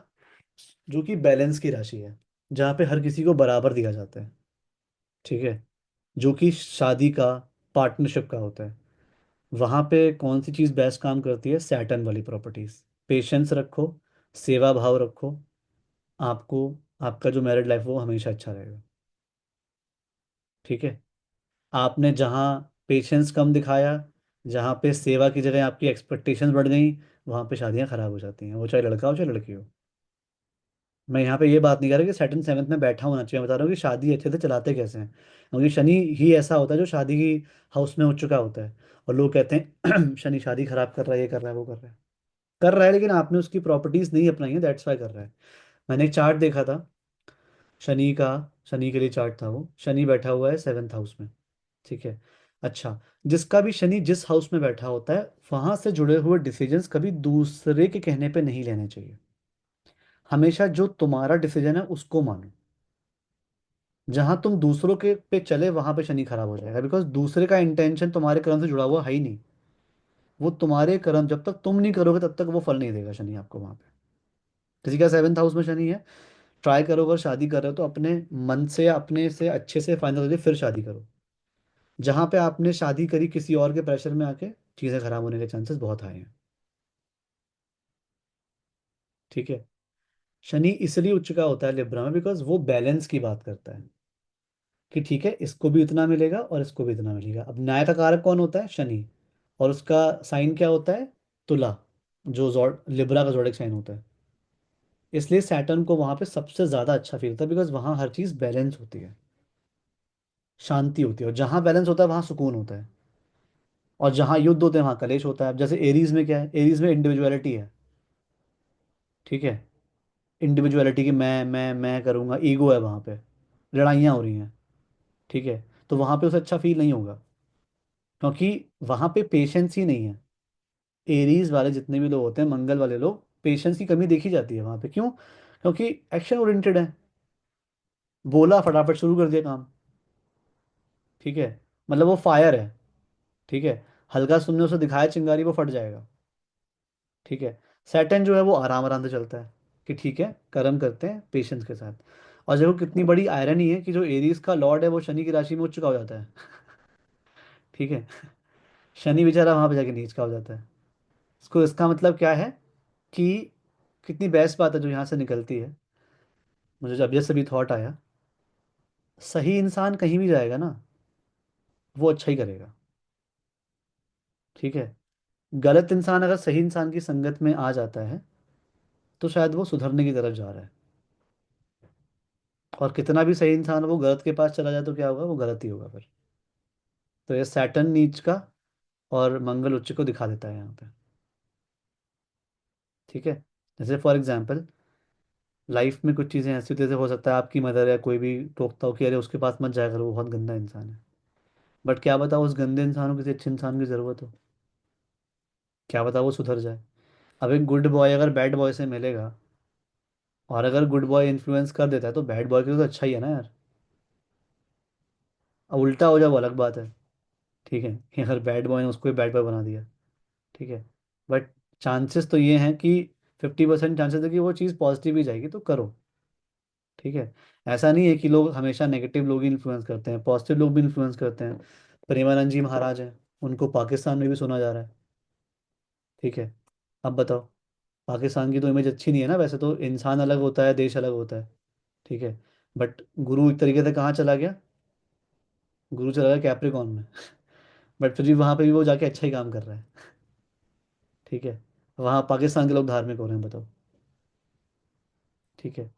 जो कि बैलेंस की राशि है, जहाँ पे हर किसी को बराबर दिया जाता है। ठीक है, जो कि शादी का, पार्टनरशिप का होता है, वहाँ पे कौन सी चीज़ बेस्ट काम करती है, सैटर्न वाली प्रॉपर्टीज। पेशेंस रखो, सेवा भाव रखो, आपको आपका जो मैरिड लाइफ वो हमेशा अच्छा रहेगा। ठीक है, आपने जहाँ पेशेंस कम दिखाया, जहाँ पे सेवा की जगह आपकी एक्सपेक्टेशंस बढ़ गई, वहाँ पे शादियाँ खराब हो जाती हैं, वो चाहे लड़का हो चाहे लड़की हो। मैं यहाँ पे ये बात नहीं कर रहा कि सैटर्न सेवन्थ में बैठा होना चाहिए, मैं बता रहा हूँ कि शादी अच्छे से चलाते कैसे हैं, क्योंकि शनि ही ऐसा होता है जो शादी की हाउस में हो चुका होता है। और लोग कहते हैं शनि शादी खराब कर रहा है, ये कर रहा है वो कर रहा है, कर रहा है, लेकिन आपने उसकी प्रॉपर्टीज नहीं अपनाई है, दैट्स वाई कर रहा है। मैंने एक चार्ट देखा था शनि का, शनि के लिए चार्ट था, वो शनि बैठा हुआ है सेवन्थ हाउस में। ठीक है, अच्छा, जिसका भी शनि जिस हाउस में बैठा होता है, वहां से जुड़े हुए डिसीजंस कभी दूसरे के कहने पे नहीं लेने चाहिए, हमेशा जो तुम्हारा डिसीजन है उसको मानो। जहां तुम दूसरों के पे चले वहां पे शनि खराब हो जाएगा, बिकॉज दूसरे का इंटेंशन तुम्हारे कर्म से जुड़ा हुआ है ही नहीं, वो तुम्हारे कर्म जब तक तुम नहीं करोगे तब तक वो फल नहीं देगा शनि आपको वहां पे। किसी का सेवन्थ हाउस में शनि है, ट्राई करो, अगर शादी कर रहे हो तो अपने मन से अपने से अच्छे से फाइनल हो जाए फिर शादी करो। जहां पे आपने शादी करी किसी और के प्रेशर में आके, चीजें खराब होने के चांसेस बहुत हाई हैं। ठीक है, शनि इसलिए उच्च का होता है लिब्रा में, बिकॉज वो बैलेंस की बात करता है, कि ठीक है इसको भी इतना मिलेगा और इसको भी इतना मिलेगा। अब न्याय का कारक कौन होता है, शनि, और उसका साइन क्या होता है, तुला, जो जॉड लिब्रा का जोडिक साइन होता है। इसलिए सैटर्न को वहां पे सबसे ज्यादा अच्छा फील होता है, बिकॉज वहां हर चीज बैलेंस होती है, शांति होती है, और जहां बैलेंस होता है वहां सुकून होता है, और जहां युद्ध होते हैं वहां कलेश होता है। अब जैसे एरीज में क्या है, एरीज में इंडिविजुअलिटी है। ठीक है, इंडिविजुअलिटी की मैं करूंगा, ईगो है वहां पे, लड़ाइयाँ हो रही हैं। ठीक है, तो वहां पे उसे अच्छा फील नहीं होगा, क्योंकि वहां पे पेशेंस ही नहीं है। एरीज वाले जितने भी लोग होते हैं, मंगल वाले लोग, पेशेंस की कमी देखी जाती है वहां पे, क्यों, क्योंकि एक्शन ओरिएंटेड है, बोला फटाफट शुरू कर दिया काम। ठीक है, मतलब वो फायर है। ठीक है, हल्का तुमने उसे दिखाया चिंगारी, वो फट जाएगा। ठीक है। सैटर्न जो है वो आराम आराम से चलता है, कि ठीक है कर्म करते हैं पेशेंस के साथ। और देखो कितनी बड़ी आयरनी है कि जो एरीज का लॉर्ड है वो शनि की राशि में उच्च का हो जाता है। ठीक है, शनि बेचारा वहां पे जाके नीच का हो जाता है। इसको इसका मतलब क्या है कि कितनी बेस्ट बात है जो यहाँ से निकलती है, मुझे जब जैसे भी थॉट आया, सही इंसान कहीं भी जाएगा ना, वो अच्छा ही करेगा। ठीक है, गलत इंसान अगर सही इंसान की संगत में आ जाता है तो शायद वो सुधरने की तरफ जा रहा है। और कितना भी सही इंसान वो गलत के पास चला जाए तो क्या होगा, वो गलत ही होगा फिर। तो ये सैटर्न नीच का और मंगल उच्च को दिखा देता है यहाँ पे। ठीक है, जैसे फॉर एग्जाम्पल लाइफ में कुछ चीज़ें ऐसी होती है, जैसे हो सकता है आपकी मदर या कोई भी टोकता हो कि अरे उसके पास मत जाया करो वो बहुत गंदा इंसान है। बट क्या बता उस गंदे इंसान को किसी अच्छे इंसान की ज़रूरत हो, क्या बता वो सुधर जाए। अब एक गुड बॉय अगर बैड बॉय से मिलेगा, और अगर गुड बॉय इन्फ्लुएंस कर देता है तो बैड बॉय के लिए तो अच्छा ही है ना यार। अब उल्टा हो जाए वो अलग बात है। ठीक है, कि अगर बैड बॉय ने उसको ही बैड बॉय बना दिया। ठीक है, बट चांसेस तो ये हैं कि 50% चांसेस है कि वो चीज़ पॉजिटिव ही जाएगी, तो करो। ठीक है, ऐसा नहीं है कि लोग हमेशा नेगेटिव लोग ही इन्फ्लुएंस करते हैं, पॉजिटिव लोग भी इन्फ्लुएंस करते हैं। प्रेमानंद जी महाराज हैं, उनको पाकिस्तान में भी सुना जा रहा है। ठीक है, अब बताओ, पाकिस्तान की तो इमेज अच्छी नहीं है ना, वैसे तो इंसान अलग होता है देश अलग होता है। ठीक है, बट गुरु एक तरीके से कहाँ चला गया, गुरु चला गया कैप्रिकॉन में। बट फिर भी वहाँ पे भी वो जाके अच्छा ही काम कर रहा है। ठीक है, वहाँ पाकिस्तान के लोग धार्मिक हो रहे हैं, बताओ। ठीक है,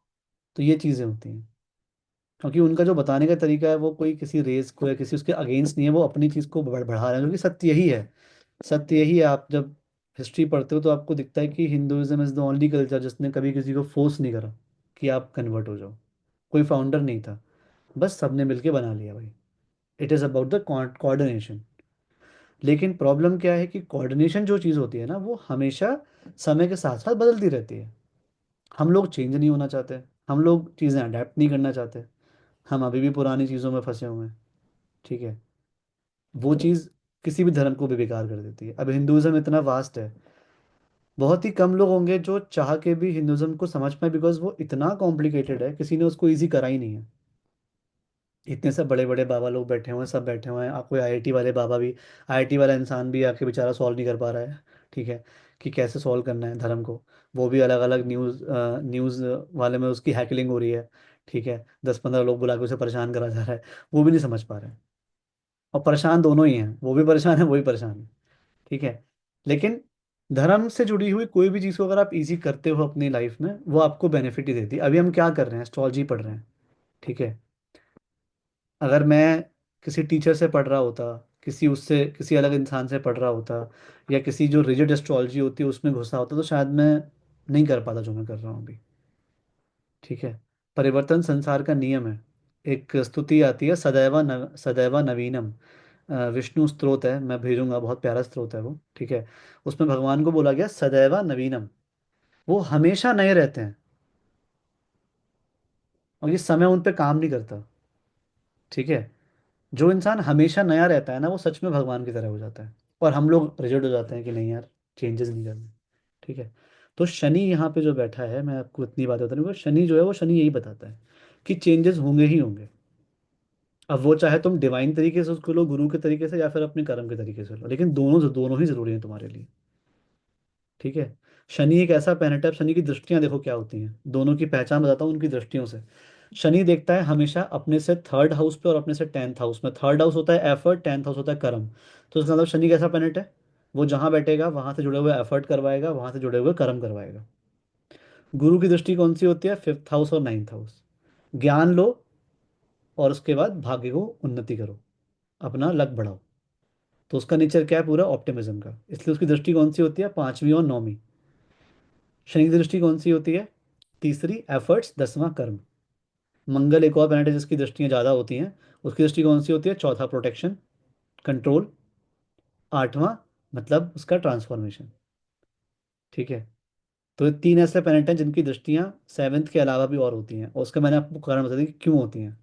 तो ये चीज़ें होती हैं, क्योंकि उनका जो बताने का तरीका है वो कोई किसी रेस को या किसी उसके अगेंस्ट नहीं है, वो अपनी चीज़ को बढ़ा रहे हैं, क्योंकि सत्य यही है। सत्य यही है, आप जब हिस्ट्री पढ़ते हो तो आपको दिखता है कि Hinduism is the only culture जिसने कभी किसी को फोर्स नहीं करा कि आप कन्वर्ट हो जाओ। कोई फाउंडर नहीं था, बस सबने मिलके बना लिया भाई। It is about the coordination. लेकिन प्रॉब्लम क्या है कि कोऑर्डिनेशन जो चीज़ होती है ना, वो हमेशा समय के साथ साथ बदलती रहती है। हम लोग चेंज नहीं होना चाहते, हम लोग चीज़ें अडेप्ट नहीं करना चाहते, हम अभी भी पुरानी चीज़ों में फंसे हुए हैं। ठीक है, वो चीज़ किसी भी धर्म को भी बेकार कर देती है। अब हिंदुज़म इतना वास्ट है, बहुत ही कम लोग होंगे जो चाह के भी हिंदुज़म को समझ पाए, बिकॉज वो इतना कॉम्प्लिकेटेड है, किसी ने उसको ईजी करा ही नहीं है। इतने सब बड़े बड़े बाबा लोग बैठे हुए हैं, सब बैठे हुए हैं, कोई आईआईटी वाले बाबा भी, आईआईटी वाला इंसान भी आके बेचारा सॉल्व नहीं कर पा रहा है। ठीक है, कि कैसे सॉल्व करना है धर्म को। वो भी अलग अलग न्यूज़ वाले में उसकी हैकलिंग हो रही है। ठीक है, 10-15 लोग बुला के उसे परेशान करा जा रहा है, वो भी नहीं समझ पा रहे हैं। और परेशान दोनों ही हैं, वो भी परेशान है वो भी परेशान है। ठीक है, लेकिन धर्म से जुड़ी हुई कोई भी चीज़ को अगर आप इजी करते हो अपनी लाइफ में, वो आपको बेनिफिट ही देती है। अभी हम क्या कर रहे हैं, एस्ट्रोलॉजी पढ़ रहे हैं। ठीक है, अगर मैं किसी टीचर से पढ़ रहा होता, किसी अलग इंसान से पढ़ रहा होता, या किसी जो रिजिड एस्ट्रोलॉजी होती है उसमें घुसा होता, तो शायद मैं नहीं कर पाता जो मैं कर रहा हूँ अभी। ठीक है, परिवर्तन संसार का नियम है। एक स्तुति आती है, सदैव नवीनम। विष्णु स्तोत्र है, मैं भेजूंगा, बहुत प्यारा स्तोत्र है वो। ठीक है, उसमें भगवान को बोला गया सदैव नवीनम, वो हमेशा नए रहते हैं, और ये समय उन पे काम नहीं करता। ठीक है, जो इंसान हमेशा नया रहता है ना, वो सच में भगवान की तरह हो जाता है। और हम लोग रिजिड हो जाते हैं कि नहीं यार, चेंजेस नहीं करने। ठीक है, तो शनि यहाँ पे जो बैठा है, मैं आपको इतनी बात बता रहा हूँ, शनि जो है वो शनि यही बताता है कि चेंजेस होंगे ही होंगे। अब वो चाहे तुम डिवाइन तरीके से उसको लो, गुरु के तरीके से, या फिर अपने कर्म के तरीके से लो, लेकिन दोनों दोनों ही जरूरी है तुम्हारे लिए। ठीक है, शनि एक ऐसा प्लैनेट है, अब शनि की दृष्टियां देखो क्या होती हैं, दोनों की पहचान बताता हूँ उनकी दृष्टियों से। शनि देखता है हमेशा अपने से थर्ड हाउस पे और अपने से 10th हाउस में। थर्ड हाउस होता है एफर्ट, 10th हाउस होता है कर्म। तो इसका मतलब शनि कैसा प्लैनेट है, वो जहां बैठेगा वहां से जुड़े हुए एफर्ट करवाएगा, वहां से जुड़े हुए कर्म करवाएगा। गुरु की दृष्टि कौन सी होती है, 5th हाउस और 9th हाउस। ज्ञान लो और उसके बाद भाग्य को उन्नति करो, अपना लक बढ़ाओ। तो उसका नेचर क्या है, पूरा ऑप्टिमिज्म का, इसलिए उसकी दृष्टि कौन सी होती है, 5वीं और 9वीं। शनि की दृष्टि कौन सी होती है, तीसरी एफर्ट्स, 10वां कर्म। मंगल एक और प्लैनेट है जिसकी दृष्टियां ज़्यादा होती हैं, उसकी दृष्टि कौन सी होती है, चौथा प्रोटेक्शन, कंट्रोल, 8वां मतलब उसका ट्रांसफॉर्मेशन। ठीक है, तो ये तीन ऐसे प्लैनेट हैं जिनकी दृष्टियां 7th के अलावा भी और होती हैं, और उसका मैंने आपको कारण बता दी कि क्यों होती हैं।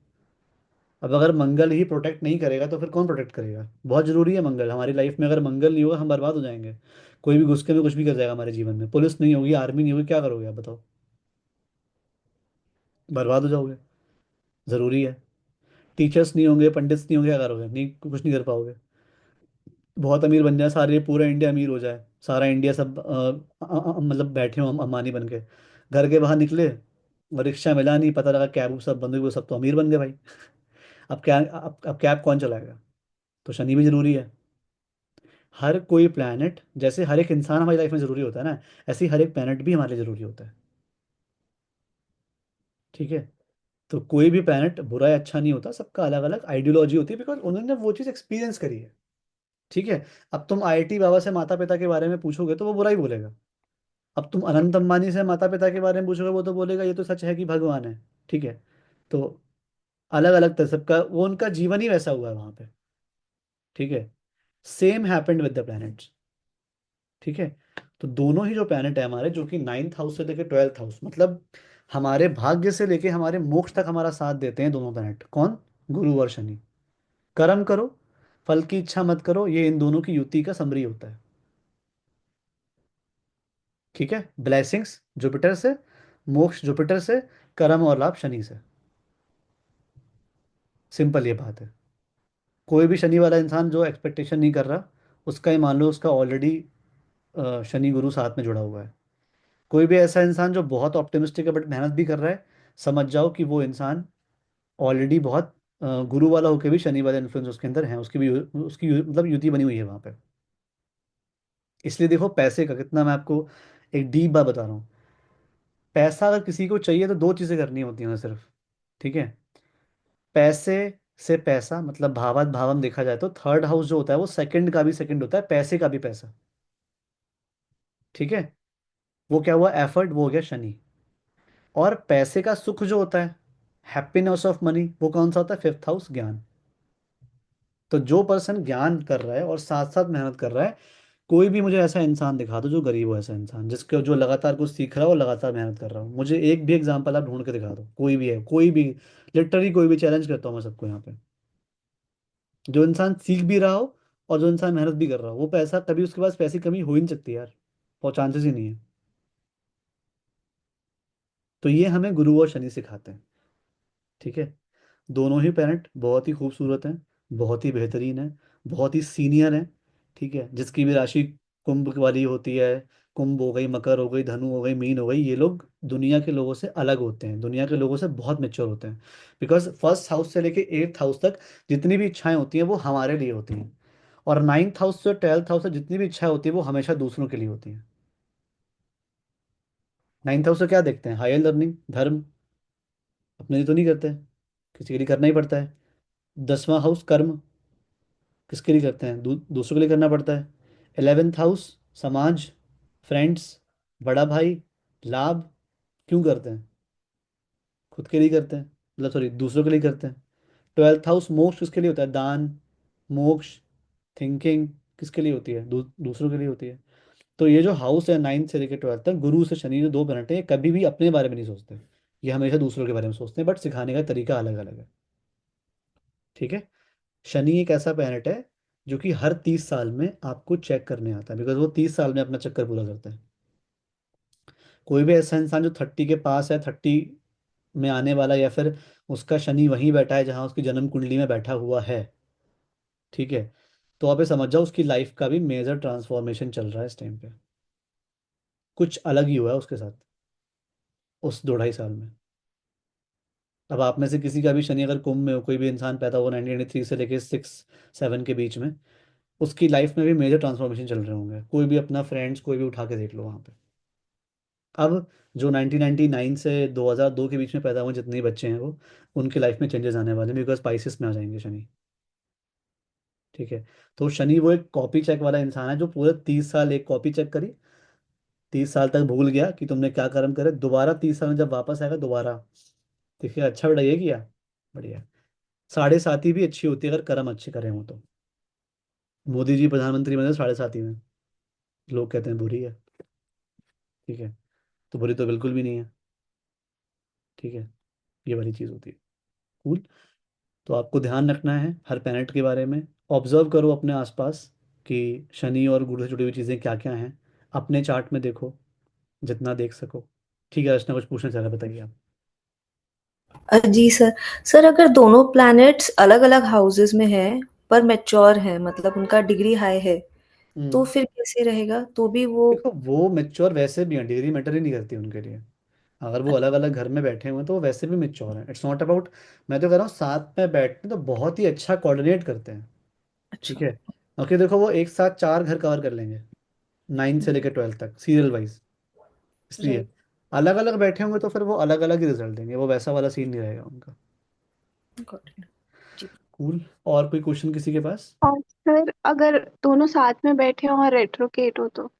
अब अगर मंगल ही प्रोटेक्ट नहीं करेगा तो फिर कौन प्रोटेक्ट करेगा? बहुत जरूरी है मंगल हमारी लाइफ में। अगर मंगल नहीं होगा हम बर्बाद हो जाएंगे। कोई भी गुस्से में कुछ भी कर जाएगा हमारे जीवन में, पुलिस नहीं होगी, आर्मी नहीं होगी, क्या करोगे आप बताओ? बर्बाद हो जाओगे। जरूरी है। टीचर्स नहीं होंगे, पंडित्स नहीं होंगे, क्या करोगे? नहीं, कुछ नहीं कर पाओगे। बहुत अमीर बन जाए सारे, पूरा इंडिया अमीर हो जाए, सारा इंडिया सब मतलब बैठे हो हम अंबानी बन के, घर के बाहर निकले और रिक्शा मिला नहीं, पता लगा कैब सब बंद हुई, वो सब तो अमीर बन गए भाई। अब कैब कौन चलाएगा? तो शनि भी जरूरी है। हर कोई प्लैनेट, जैसे हर एक इंसान हमारी लाइफ में जरूरी होता है ना, ऐसे ही हर एक प्लैनेट भी हमारे लिए जरूरी होता है। ठीक है। तो कोई भी प्लैनेट बुरा या अच्छा नहीं होता, सबका अलग अलग आइडियोलॉजी होती है, बिकॉज उन्होंने वो चीज़ एक्सपीरियंस करी है। ठीक है। अब तुम आईआईटी बाबा से माता पिता के बारे में पूछोगे तो वो बुरा ही बोलेगा। अब तुम अनंत अंबानी से माता पिता के बारे में पूछोगे, वो तो बोलेगा ये तो सच है कि भगवान है। ठीक है। तो अलग अलग तरह सबका, वो उनका जीवन ही वैसा हुआ है वहां पे। ठीक है। Same happened with the planets. ठीक है। तो दोनों ही जो प्लैनेट है हमारे, जो कि 9th हाउस से लेके 12th हाउस, मतलब हमारे भाग्य से लेके हमारे मोक्ष तक हमारा साथ देते हैं दोनों प्लैनेट। कौन? गुरु और शनि। कर्म करो, फल की इच्छा मत करो, ये इन दोनों की युति का समरी होता है। ठीक है। ब्लेसिंग्स जुपिटर से, मोक्ष जुपिटर से, कर्म और लाभ शनि से। सिंपल ये बात है। कोई भी शनि वाला इंसान जो एक्सपेक्टेशन नहीं कर रहा, उसका ही मान लो उसका ऑलरेडी शनि गुरु साथ में जुड़ा हुआ है। कोई भी ऐसा इंसान जो बहुत ऑप्टिमिस्टिक है बट मेहनत भी कर रहा है, समझ जाओ कि वो इंसान ऑलरेडी बहुत गुरु वाला होकर भी शनि वाले इन्फ्लुएंस उसके अंदर है, उसकी भी मतलब युति बनी हुई है वहां पे। इसलिए देखो पैसे का कितना, मैं आपको एक डीप बात बता रहा हूँ। पैसा अगर किसी को चाहिए तो दो चीज़ें करनी होती हैं सिर्फ। ठीक है। पैसे से पैसा, मतलब भावात भावम देखा जाए तो थर्ड हाउस जो होता है वो सेकंड का भी सेकंड होता है, पैसे का भी पैसा। ठीक है। वो क्या हुआ? एफर्ट, वो हो गया शनि। और पैसे का सुख जो होता है, हैप्पीनेस ऑफ मनी, वो कौन सा होता है? फिफ्थ हाउस, ज्ञान। तो जो पर्सन ज्ञान कर रहा है और साथ साथ मेहनत कर रहा है, कोई भी मुझे ऐसा इंसान दिखा दो जो गरीब हो, ऐसा इंसान जिसके जो लगातार कुछ सीख रहा हो और लगातार मेहनत कर रहा हो, मुझे एक भी एग्जांपल आप ढूंढ के दिखा दो, कोई भी है, कोई भी। लिटरली कोई भी, चैलेंज करता हूँ मैं सबको यहाँ पे। जो इंसान सीख भी रहा हो और जो इंसान मेहनत भी कर रहा हो, वो पैसा कभी उसके पास पैसे की कमी हो ही नहीं सकती यार। और चांसेस ही नहीं है। तो ये हमें गुरु और शनि सिखाते हैं। ठीक है। दोनों ही प्लैनेट बहुत ही खूबसूरत हैं, बहुत ही बेहतरीन हैं, बहुत ही सीनियर हैं। ठीक है। जिसकी भी राशि कुंभ वाली होती है, कुंभ हो गई, मकर हो गई, धनु हो गई, मीन हो गई, ये लोग दुनिया के लोगों से अलग होते हैं, दुनिया के लोगों से बहुत मेच्योर होते हैं। बिकॉज फर्स्ट हाउस से लेके 8th हाउस तक जितनी भी इच्छाएं होती हैं वो हमारे लिए होती हैं। और 9th हाउस से 12th हाउस तक जितनी भी इच्छाएं होती है वो हमेशा दूसरों के लिए होती हैं। 9th हाउस से क्या देखते हैं? हायर लर्निंग, धर्म। अपने लिए तो नहीं करते, किसी के लिए करना ही पड़ता है। 10वां हाउस कर्म, किसके लिए करते हैं? दूसरों के लिए करना पड़ता है। 11th हाउस समाज, फ्रेंड्स, बड़ा भाई, लाभ। क्यों करते हैं? खुद के लिए करते हैं, मतलब सॉरी दूसरों के लिए करते हैं। 12th हाउस मोक्ष, किसके लिए होता है? दान, मोक्ष, थिंकिंग, किसके लिए होती है? दूसरों के लिए होती है। तो ये जो हाउस है 9th से लेकर 12th तक, गुरु से शनि, जो दो प्लैनेट हैं, ये कभी भी अपने बारे में नहीं सोचते। ये हमेशा दूसरों के बारे में सोचते हैं, बट सिखाने का तरीका अलग अलग है। ठीक है। शनि एक ऐसा प्लैनेट है जो कि हर 30 साल में आपको चेक करने आता है, बिकॉज वो 30 साल में अपना चक्कर पूरा करता है। कोई भी ऐसा इंसान जो 30 के पास है, 30 में आने वाला, या फिर उसका शनि वहीं बैठा है जहां उसकी जन्म कुंडली में बैठा हुआ है। ठीक है। तो आप ये समझ जाओ उसकी लाइफ का भी मेजर ट्रांसफॉर्मेशन चल रहा है इस टाइम पे। कुछ अलग ही हुआ है उसके साथ उस 2 ढाई साल में। अब आप में से किसी का भी शनि अगर कुंभ में हो, कोई भी इंसान पैदा हुआ 1983 से लेके 6 7 के बीच में, उसकी लाइफ में भी मेजर ट्रांसफॉर्मेशन चल रहे होंगे। कोई भी अपना फ्रेंड्स कोई भी उठा के देख लो वहाँ पे। अब जो 1999 से 2002 के बीच में पैदा हुए जितने भी बच्चे हैं वो, उनकी लाइफ में चेंजेस आने वाले हैं, बिकॉज स्पाइसिस में आ जाएंगे शनि। ठीक है। तो शनि वो एक कॉपी चेक वाला इंसान है जो पूरे 30 साल एक कॉपी चेक करी, 30 साल तक भूल गया कि तुमने क्या कर्म करे, दोबारा 30 साल में जब वापस आएगा दोबारा देखिए, अच्छा बेटा ये किया, बढ़िया। साढ़े साथी भी अच्छी होती है अगर कर्म अच्छे करें हो तो। मोदी जी प्रधानमंत्री बने साढ़े साथी में, लोग कहते हैं बुरी है। ठीक है। तो बुरी तो बिल्कुल भी नहीं है। ठीक है। ये वाली चीज़ होती है। कूल। तो आपको ध्यान रखना है हर प्लैनेट के बारे में। ऑब्जर्व करो अपने आसपास कि शनि और गुरु से जुड़ी हुई चीज़ें क्या क्या हैं। अपने चार्ट में देखो, जितना देख सको। ठीक है, रचना कुछ पूछना चाह रहा है, बताइए आप। जी सर। सर अगर दोनों प्लैनेट्स अलग-अलग हाउसेस में हैं पर मैच्योर हैं, मतलब उनका डिग्री हाई है, तो हम्म। फिर कैसे रहेगा? तो भी वो देखो, वो मेच्योर वैसे भी हैं, डिग्री मैटर ही नहीं करती उनके लिए। अगर वो अलग अलग घर में बैठे हुए हैं तो वो वैसे भी मेच्योर हैं। It's not about. मैं तो कह रहा हूँ साथ में बैठते हैं तो बहुत ही अच्छा कोऑर्डिनेट करते हैं। ठीक अच्छा। है। ओके, देखो वो एक साथ 4 घर कवर कर लेंगे, 9 से लेकर 12 तक सीरियल वाइज। इसलिए राइट। अलग अलग बैठे होंगे तो फिर वो अलग अलग ही रिजल्ट देंगे, वो वैसा वाला सीन नहीं रहेगा उनका। Got it. जी। कूल। और कोई क्वेश्चन किसी के पास? और सर अगर दोनों साथ में बैठे हो और रेट्रोकेट हो तो?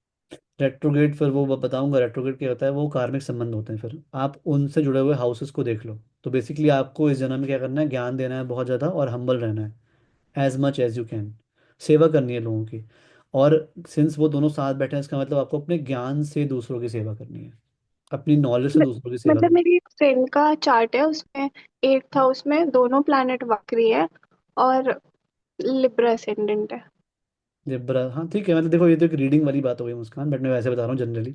रेट्रोगेट, फिर वो बताऊंगा रेट्रोगेट क्या होता है। वो कार्मिक संबंध होते हैं, फिर आप उनसे जुड़े हुए हाउसेस को देख लो। तो बेसिकली आपको इस जन्म में क्या करना है, ज्ञान देना है बहुत ज़्यादा, और हम्बल रहना है as much as you can. सेवा करनी है लोगों की। और सिंस वो दोनों साथ बैठे हैं, इसका मतलब आपको अपने ज्ञान से दूसरों की सेवा करनी है, अपनी नॉलेज से म- दूसरों की सेवा मतलब करनी मेरी एक फ्रेंड का चार्ट है, उसमें 8th हाउस में दोनों प्लैनेट वक्री है और लिब्रा असेंडेंट है। है। लिब्रा, हाँ ठीक है। मतलब देखो, ये तो एक रीडिंग वाली बात हो गई मुस्कान, बट मैं वैसे बता रहा हूँ जनरली।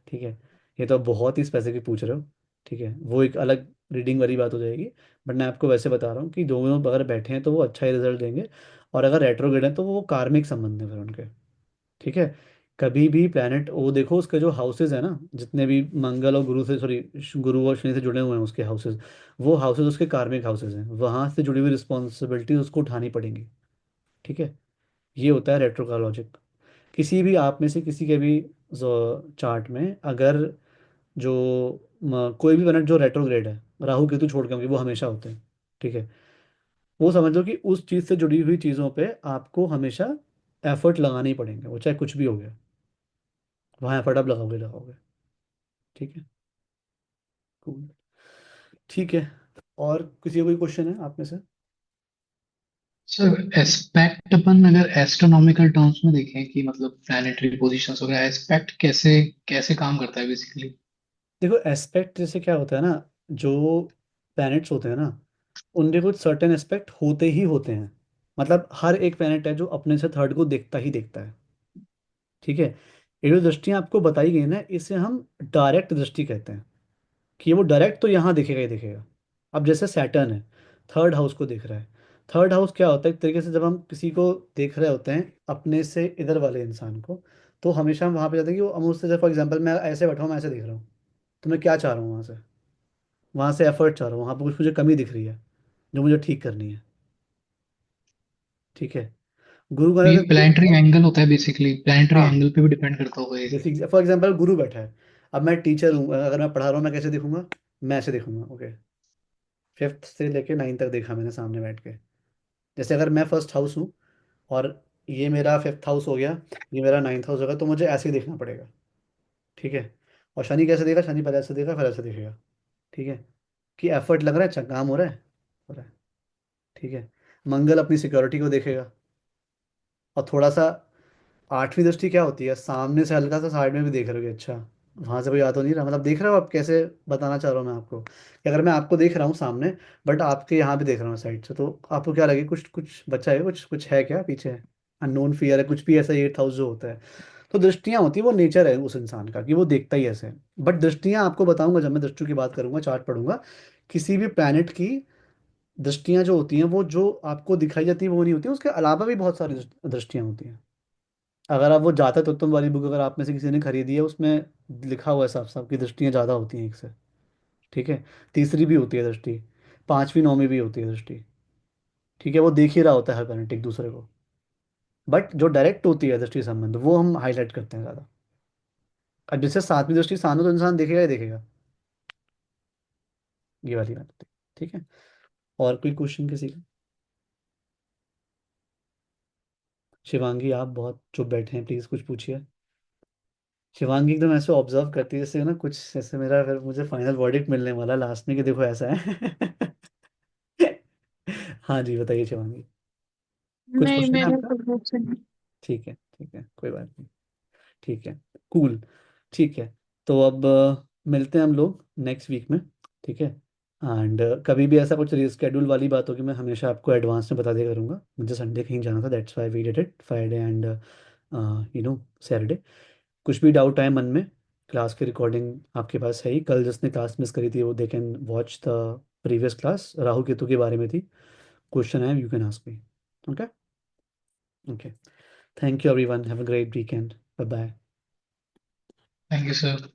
ठीक है। ये तो आप बहुत ही स्पेसिफिक पूछ रहे हो। ठीक है, वो एक अलग रीडिंग वाली बात हो जाएगी। बट मैं आपको वैसे बता रहा हूँ कि दोनों अगर बैठे हैं तो वो अच्छा ही रिजल्ट देंगे। और अगर रेट्रोग्रेड है तो वो कार्मिक संबंध है फिर उनके। ठीक है। कभी भी प्लैनेट वो देखो, उसके जो हाउसेज है ना, जितने भी मंगल और गुरु से, सॉरी, गुरु और शनि से जुड़े हुए हैं उसके हाउसेज, वो हाउसेज उसके कार्मिक हाउसेज हैं। वहाँ से जुड़ी हुई रिस्पॉन्सिबिलिटीज उसको उठानी पड़ेंगी। ठीक है। ये होता है रेट्रो का लॉजिक। किसी भी आप में से किसी के भी चार्ट में अगर जो कोई भी प्लैनेट जो रेट्रोग्रेड है, राहु केतु छोड़ के, वो हमेशा होते हैं। ठीक है। वो समझ लो कि उस चीज़ से जुड़ी हुई चीज़ों पे आपको हमेशा एफर्ट लगाने ही पड़ेंगे, वो चाहे कुछ भी हो गया, वहाँ एफर्ट आप लगाओगे लगाओगे। ठीक है। Cool. ठीक है। और किसी का कोई क्वेश्चन है आप में से? सर एस्पेक्ट अपन अगर एस्ट्रोनॉमिकल टर्म्स में देखें कि मतलब प्लैनेटरी पोजीशंस वगैरह, एस्पेक्ट कैसे कैसे काम करता है बेसिकली? देखो, एस्पेक्ट जैसे क्या होता है ना, जो प्लैनेट्स होते हैं ना, उनके कुछ सर्टेन एस्पेक्ट होते ही होते हैं। मतलब हर एक प्लैनेट है जो अपने से थर्ड को देखता ही देखता है। ठीक है। ये जो दृष्टियां आपको बताई गई ना, इसे हम डायरेक्ट दृष्टि कहते हैं। कि वो डायरेक्ट तो यहाँ दिखेगा ही दिखेगा। अब जैसे सैटर्न है, थर्ड हाउस को देख रहा है। थर्ड हाउस क्या होता है, एक तरीके से जब हम किसी को देख रहे होते हैं अपने से इधर वाले इंसान को, तो हमेशा हम वहाँ पे जाते हैं कि वो हम उससे, फॉर एग्जाम्पल मैं ऐसे बैठा हूँ, मैं ऐसे देख रहा हूँ, तो मैं क्या चाह रहा हूँ वहाँ से? वहाँ से एफर्ट चाह रहा हूँ, वहाँ पर कुछ मुझे कमी दिख रही है जो मुझे ठीक करनी है। ठीक है। गुरु का तो ये अगर गुरु प्लैनेटरी एंगल होता है बेसिकली, प्लैनेटरी हाँ, एंगल पे भी डिपेंड करता होगा ये। जैसे फॉर एग्जाम्पल गुरु बैठा है। अब मैं टीचर हूँ, अगर मैं पढ़ा रहा हूँ मैं कैसे दिखूंगा? मैं ऐसे दिखूंगा। ओके। 5th से लेके 9th तक देखा मैंने सामने बैठ के। जैसे अगर मैं फर्स्ट हाउस हूँ और ये मेरा 5th हाउस हो गया, ये मेरा 9th हाउस होगा, तो मुझे ऐसे ही देखना पड़ेगा। ठीक है। और शनि कैसे देगा? शनि पहले ऐसे देगा फिर ऐसे देखेगा। ठीक है। कि एफर्ट लग रहा है, अच्छा काम हो रहा है, हो रहा है। ठीक है। मंगल अपनी सिक्योरिटी को देखेगा। और थोड़ा सा 8वीं दृष्टि क्या होती है, सामने से हल्का सा साइड में भी देख रहे हो कि अच्छा वहां से कोई आ तो नहीं रहा। मतलब देख रहे हो आप कैसे? बताना चाह रहा हूँ मैं आपको कि अगर मैं आपको देख रहा हूँ सामने, बट आपके यहाँ भी देख रहा हूँ साइड से, तो आपको क्या लगे, कुछ कुछ बच्चा है, कुछ कुछ है क्या पीछे? अननोन फियर है, कुछ भी ऐसा 8th हाउस जो होता है। तो दृष्टियाँ होती है, वो नेचर है उस इंसान का कि वो देखता ही ऐसे है। बट दृष्टियाँ आपको बताऊंगा जब मैं दृष्टियों की बात करूंगा, चार्ट पढ़ूंगा। किसी भी प्लैनेट की दृष्टियाँ जो होती हैं, वो जो आपको दिखाई जाती है वो नहीं होती है, उसके अलावा भी बहुत सारी दृष्टियाँ होती हैं। अगर आप वो जातक तत्व वाली बुक अगर आप में से किसी ने खरीदी है, उसमें लिखा हुआ है साफ साफ कि दृष्टियाँ ज़्यादा होती हैं एक से। ठीक है। तीसरी भी होती है दृष्टि, 5वीं 9वीं भी होती है दृष्टि। ठीक है। वो देख ही रहा होता है हर प्लैनेट एक दूसरे को। बट जो डायरेक्ट होती है दृष्टि संबंध, वो हम हाईलाइट करते हैं ज़्यादा। अब जैसे 7वीं दृष्टि सामने तो इंसान देखेगा ही देखेगा, ये वाली बात होती है। ठीक है। और कोई क्वेश्चन किसी का? शिवांगी, आप बहुत चुप बैठे हैं, प्लीज़ कुछ पूछिए। शिवांगी एकदम ऐसे ऑब्जर्व करती है जैसे ना, कुछ ऐसे मेरा, फिर मुझे फाइनल वर्डिक्ट मिलने वाला लास्ट में कि देखो ऐसा है। हाँ जी, बताइए शिवांगी। कुछ नहीं, क्वेश्चन है मेरा आपका? तो कुछ नहीं। ठीक है, ठीक है, कोई बात नहीं। ठीक है। कूल। ठीक है। तो अब मिलते हैं हम लोग नेक्स्ट वीक में। ठीक है। एंड कभी भी ऐसा कुछ रिस्केड्यूल वाली बात होगी, मैं हमेशा आपको एडवांस में बता दिया करूँगा। मुझे संडे कहीं जाना था, that's why we did it Friday and Saturday. कुछ भी डाउट आए मन में, क्लास की रिकॉर्डिंग आपके पास है ही। कल जिसने क्लास मिस करी थी वो they can watch the previous class, Rahu Ketu के बारे में थी। क्वेश्चन है, you can ask me. Okay okay, thank you everyone, have a great weekend, bye bye. Thank you sir.